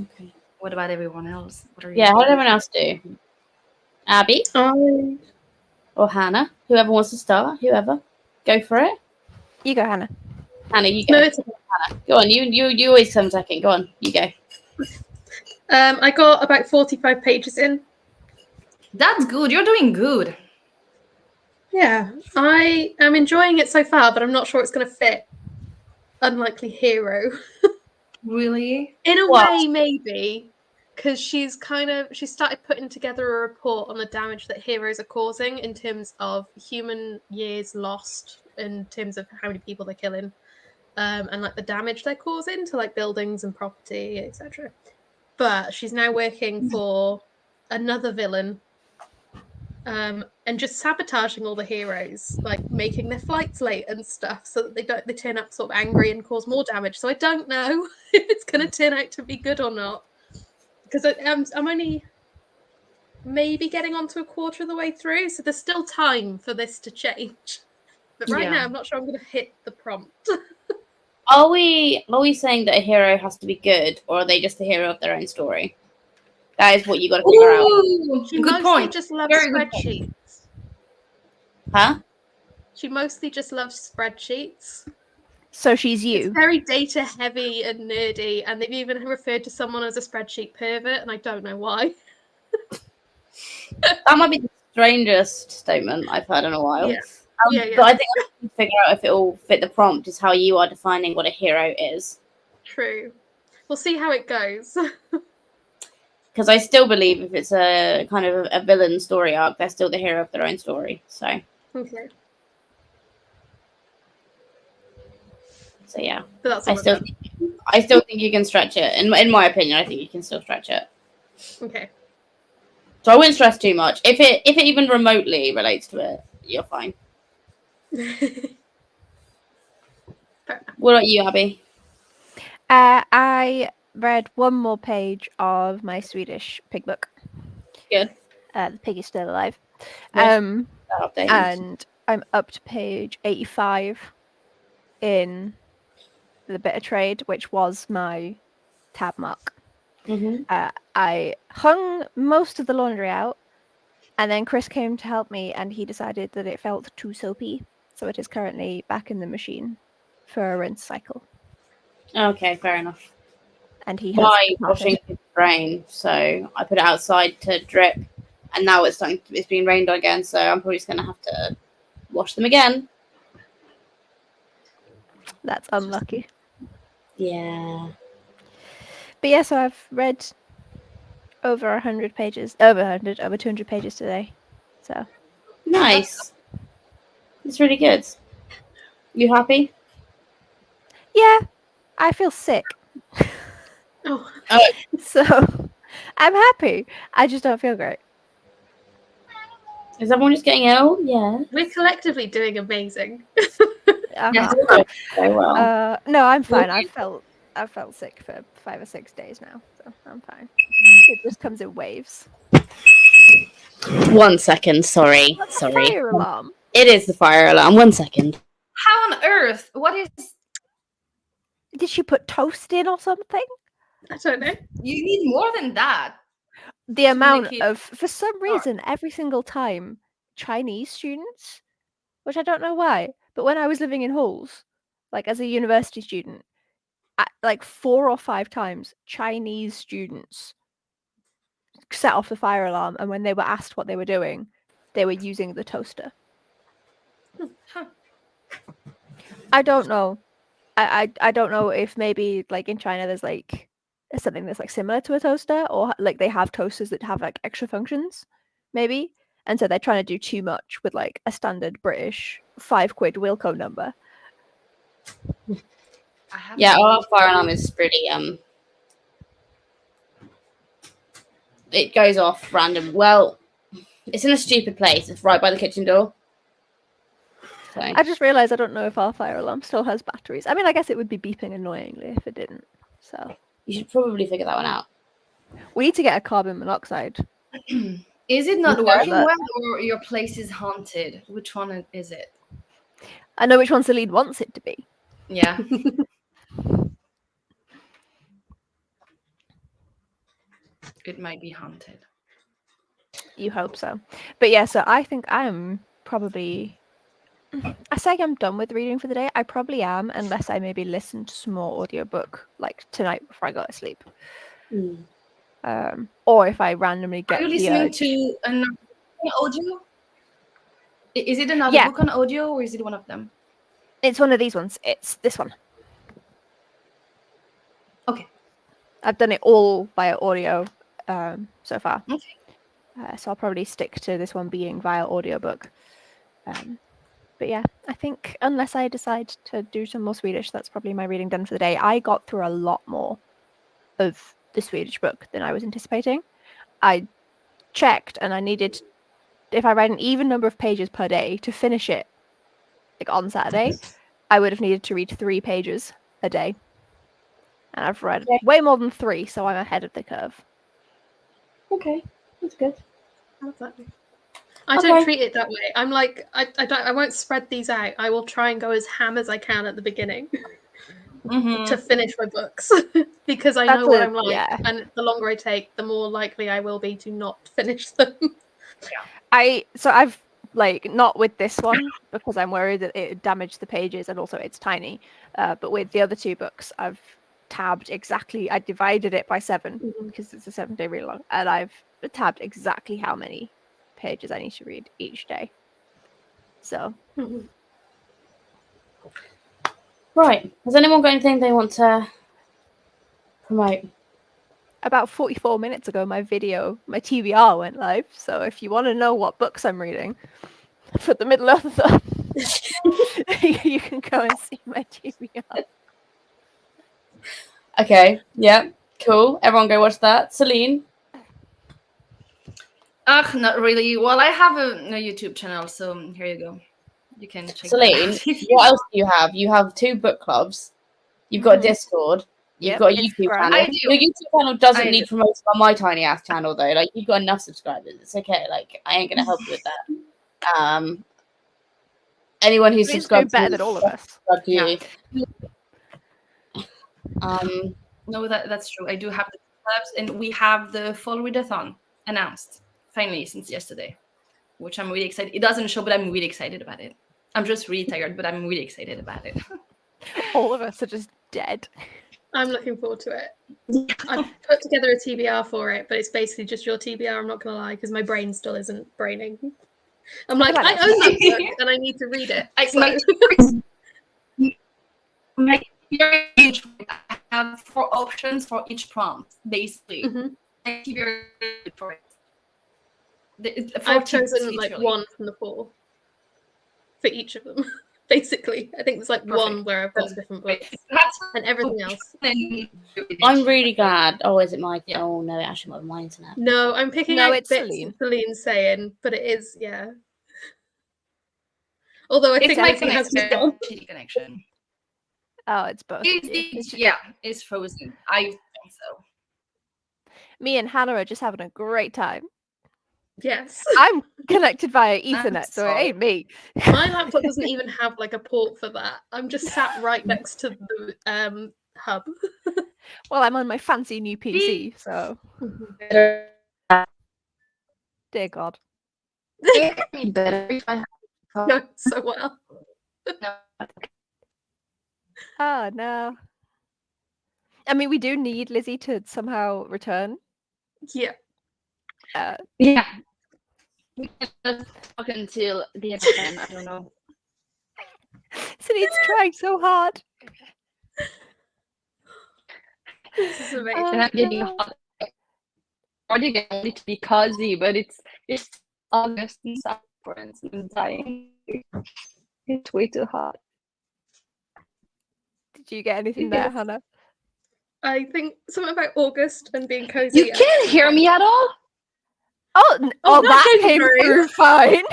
Okay. What about everyone else? What are you Yeah, how doing? did everyone else do? Abby or Hannah? Whoever wants to start, whoever. Go for it. You go, Hannah. Hannah, you go. No, it's Hannah, go on. You always come second. Go on. You go. I got about 45 pages in. That's good. You're doing good. Yeah, I am enjoying it so far, but I'm not sure it's going to fit Unlikely Hero. Really? In a What? way, maybe, because she started putting together a report on the damage that heroes are causing in terms of human years lost, in terms of how many people they're killing, and like the damage they're causing to like buildings and property, etc. But she's now working for another villain. And just sabotaging all the heroes, like making their flights late and stuff, so that they turn up sort of angry and cause more damage. So I don't know if it's going to turn out to be good or not, because I'm only maybe getting onto a quarter of the way through, so there's still time for this to change. But right now, I'm not sure I'm going to hit the prompt. Are we saying that a hero has to be good, or are they just the hero of their own story? That is what you got to figure out. Ooh, She good mostly point. just loves Very good point. spreadsheets. Huh? She mostly just loves spreadsheets. So she's you. It's very data heavy and nerdy, and they've even referred to someone as a spreadsheet pervert, and I don't know why. That might be the strangest statement I've heard in a while. Yeah. Yeah. But I think I can figure out if it will fit the prompt, is how you are defining what a hero is. True. We'll see how it goes. Because I still believe if it's a kind of a villain story arc, they're still the hero of their own story. So Okay. So yeah, But that's I all still think you can stretch it. In my opinion, I think you can still stretch it. Okay. So I wouldn't stress too much. If it even remotely relates to it, you're fine. What about you, Abby? I read one more page of my Swedish pig book. Good. The pig is still alive. Yes. Update. And I'm up to page 85 in the bit of trade, which was my tab mark. Mm-hmm. I hung most of the laundry out, and then Chris came to help me, and he decided that it felt too soapy, so it is currently back in the machine for a rinse cycle. Okay, fair enough. And he has my washing is rain, so I put it outside to drip, and now it's been rained on again, so I'm probably just gonna have to wash them again. That's unlucky. Yeah. But yeah, so I've read over 100 pages, over 200 pages today. So nice. It's really good. You happy? Yeah, I feel sick. Oh. So I'm happy. I just don't feel great. Is everyone just getting ill? Yeah. We're collectively doing amazing. Very well. No, I'm fine. I felt I've felt sick for 5 or 6 days now, so I'm fine. It just comes in waves. 1 second, sorry. What's the Sorry. fire alarm? It is the fire alarm. 1 second. How on earth? What is? Did she put toast in or something? I don't know. You need more than that. The To amount make it of, for some reason, every single time, Chinese students, which I don't know why, but when I was living in halls, like as a university student, like 4 or 5 times, Chinese students set off the fire alarm, and when they were asked what they were doing, they were using the toaster. Huh. I don't know. I don't know if maybe like in China there's like something that's like similar to a toaster, or like they have toasters that have like extra functions, maybe. And so they're trying to do too much with like a standard British £5 Wilco number. Yeah, our fire alarm is pretty it goes off random. Well, it's in a stupid place. It's right by the kitchen door. So I just realized I don't know if our fire alarm still has batteries. I mean, I guess it would be beeping annoyingly if it didn't. So you should probably figure that one out. we need to get a carbon monoxide. Is it not Okay, working but- well, or your place is haunted? Which one is it? I know which one Celine wants it to be. Yeah. It might be haunted. You hope so. But yeah, so I think I'm probably... I say I'm done with reading for the day. I probably am, unless I maybe listen to some more audiobook like tonight before I go to sleep. Or if I randomly get Are you the listening urge. to another audio? Is it another Yeah. book on audio, or is it one of them? It's one of these ones. It's this one. Okay. I've done it all via audio so far. Okay. So I'll probably stick to this one being via audiobook. But yeah, I think unless I decide to do some more Swedish, that's probably my reading done for the day. I got through a lot more of the Swedish book than I was anticipating. I checked and I needed, if I read an even number of pages per day to finish it, like on Saturday, I would have needed to read 3 pages a day. And I've read way more than 3, so I'm ahead of the curve. Okay, that's good. I don't treat it that way. I'm like, I won't spread these out. I will try and go as ham as I can at the beginning to finish my books because I know what I'm like, and the longer I take, the more likely I will be to not finish them. So I've like not with this one because I'm worried that it damaged the pages and also it's tiny. But with the other 2 books, I've tabbed exactly. I divided it by 7 because it's a 7-day read along, and I've tabbed exactly how many pages I need to read each day. So Right. Has anyone got anything they want to promote? about 44 minutes ago, my TBR went live. So if you want to know what books I'm reading for the middle of the you can go and see my TBR. Okay. Yeah. Cool. Everyone go watch that. Celine. Not really. Well, I have a YouTube channel, so here you go. You can check Celine, that out. what else do you have? You have 2 book clubs. You've got a Discord. You've got a YouTube channel. I do. Your YouTube channel doesn't need promotion on my tiny ass channel though. Like you've got enough subscribers. It's okay. Like I ain't gonna help you with that. Anyone who's subscribed better than all of us. You. No, that's true. I do have the clubs, and we have the fall readathon announced finally since yesterday, which I'm really excited. It doesn't show, but I'm really excited about it. I'm just really tired, but I'm really excited about it. All of us are just dead. I'm looking forward to it. I've put together a TBR for it, but it's basically just your TBR. I'm not gonna lie, because my brain still isn't braining. I'm like, I own that book and I need to read it. I have 4 options for each prompt, basically. I keep your for it. I've chosen like 1 from the 4 for each of them. Basically, I think there's like Perfect. 1 where I've got different books and everything else. I'm really glad. Oh, is it my? Yeah. Oh no, it actually might be my internet. No, I'm picking out it's bits Celine's saying, but it is Although I think my connection. Oh, it's both. It's Frozen. I think so. Me and Hannah are just having a great time. Yes. I'm connected via Ethernet, so it sorry. ain't me. My laptop doesn't even have like a port for that. I'm just sat right next to the hub. Well, I'm on my fancy new PC, so dear God. Me better if I have Going so well. no. Oh no. I mean, we do need Lizzie to somehow return. Yeah. Yeah. We can just talk until the end again. I don't know. Celine's trying so hard. This is amazing. And I'm getting hot. Already getting it to be cozy, but it's August and summer and I'm dying. It's way too hot. Did you get anything there, Yes. Hannah? I think something about August and being cozy. You can't hear me at all? Oh, Oh, that that came came through. through fine.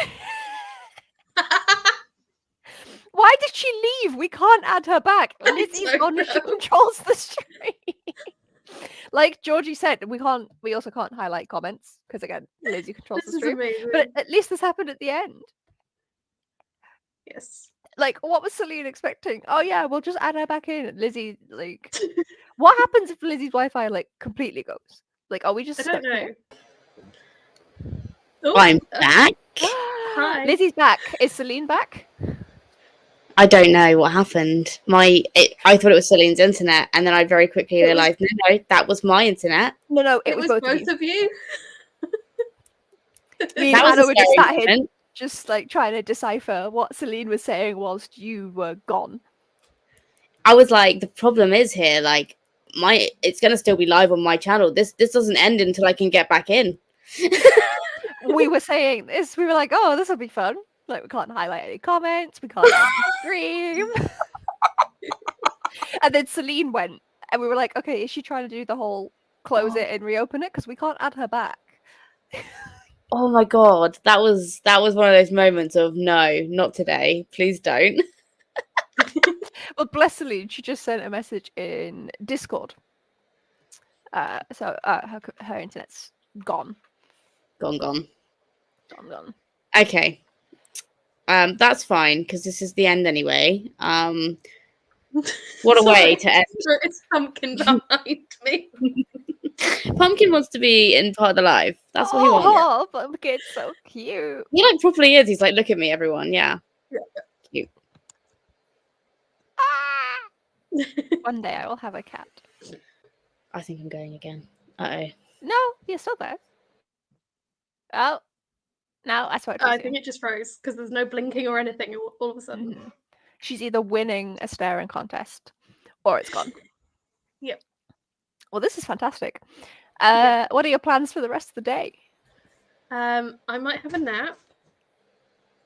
Why did she leave? We can't add her back. I Lizzie's don't on. She know. controls the stream. Like Georgie said, we also can't highlight comments because again, Lizzie controls This the is stream. amazing. But at least this happened at the end. Yes. Like, what was Celine expecting? Oh yeah, we'll just add her back in. Lizzie, like, what happens if Lizzie's Wi-Fi like completely goes? Like, are we just I don't stuck know. here? Oh, I'm back. Hi. Lizzie's back. Is Celine back? I don't know what happened. I thought it was Celine's internet, and then I very quickly It was- realised, no, that was my internet. No, It was both of you. Me and That was Hannah a were just scary sat here, moment. just like trying to decipher what Celine was saying whilst you were gone. I was like, the problem is here, like it's gonna still be live on my channel. This doesn't end until I can get back in. We were saying this. We were like, "Oh, this will be fun." Like, we can't highlight any comments. We can't stream. And then Celine went, and we were like, "Okay, is she trying to do the whole close it and reopen it? Because we can't add her back." Oh my god, that was one of those moments of no, not today. Please don't. Well, bless Celine, she just sent a message in Discord. So her internet's gone. Gone. Gone. Okay. That's fine because this is the end anyway. What a way to end. It's Pumpkin behind me. Pumpkin wants to be in part of the live. That's what he wants. Oh, Pumpkin's so cute. He like properly is. He's like, look at me, everyone. Yeah. Cute. Ah! One day I will have a cat. I think I'm going again. Uh-oh. No, you're still there. Oh, no, I swear. I think it just froze because there's no blinking or anything all of a sudden. Mhm. She's either winning a staring contest or it's gone. Yep. Well, this is fantastic. Yeah. What are your plans for the rest of the day? I might have a nap.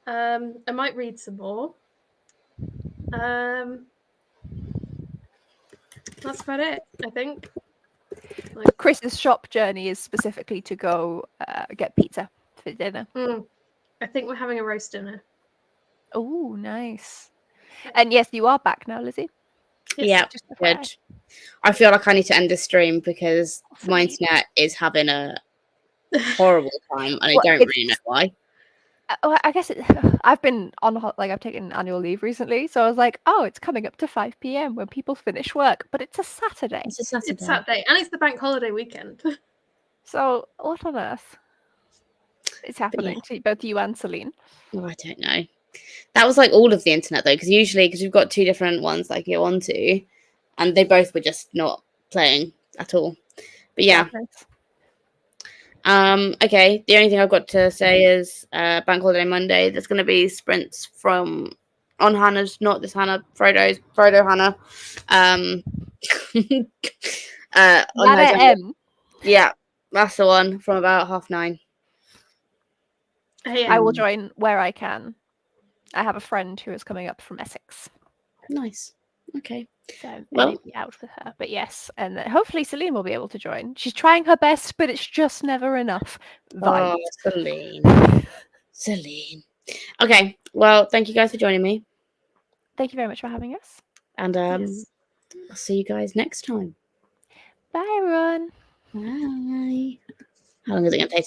I might read some more. That's about it, I think. So Chris's shop journey is specifically to go get pizza for dinner. I think we're having a roast dinner. Oh, nice. And yes, you are back now, Lizzie. Yeah, Just FYI. good. I feel like I need to end this stream because my Sweet. internet is having a horrible time, and I Well, don't really know why. I guess I've been on I've taken annual leave recently, so I was like, oh, it's coming up to 5 p.m. when people finish work, but it's a Saturday. It's a Saturday. It's Saturday, and it's the bank holiday weekend. So what on earth is happening to both you and Celine? Oh, I don't know. That was like all of the internet though, because we've got two different ones that I go on to, and they both were just not playing at all. But yeah. Okay, the only thing I've got to say is bank holiday Monday, there's going to be sprints on Hannah's, not this Hannah, Frodo Hannah. On her M. Yeah, that's the one, from about 9:30. Hey, I will join where I can. I have a friend who is coming up from Essex. Nice. Okay. So I Well- may be out with her. But yes, and hopefully Celine will be able to join. She's trying her best, but it's just never enough. Oh, Celine. Okay, well, thank you guys for joining me. Thank you very much for having us. And Yes. I'll see you guys next time. Bye, everyone. Bye. How long is it going to take?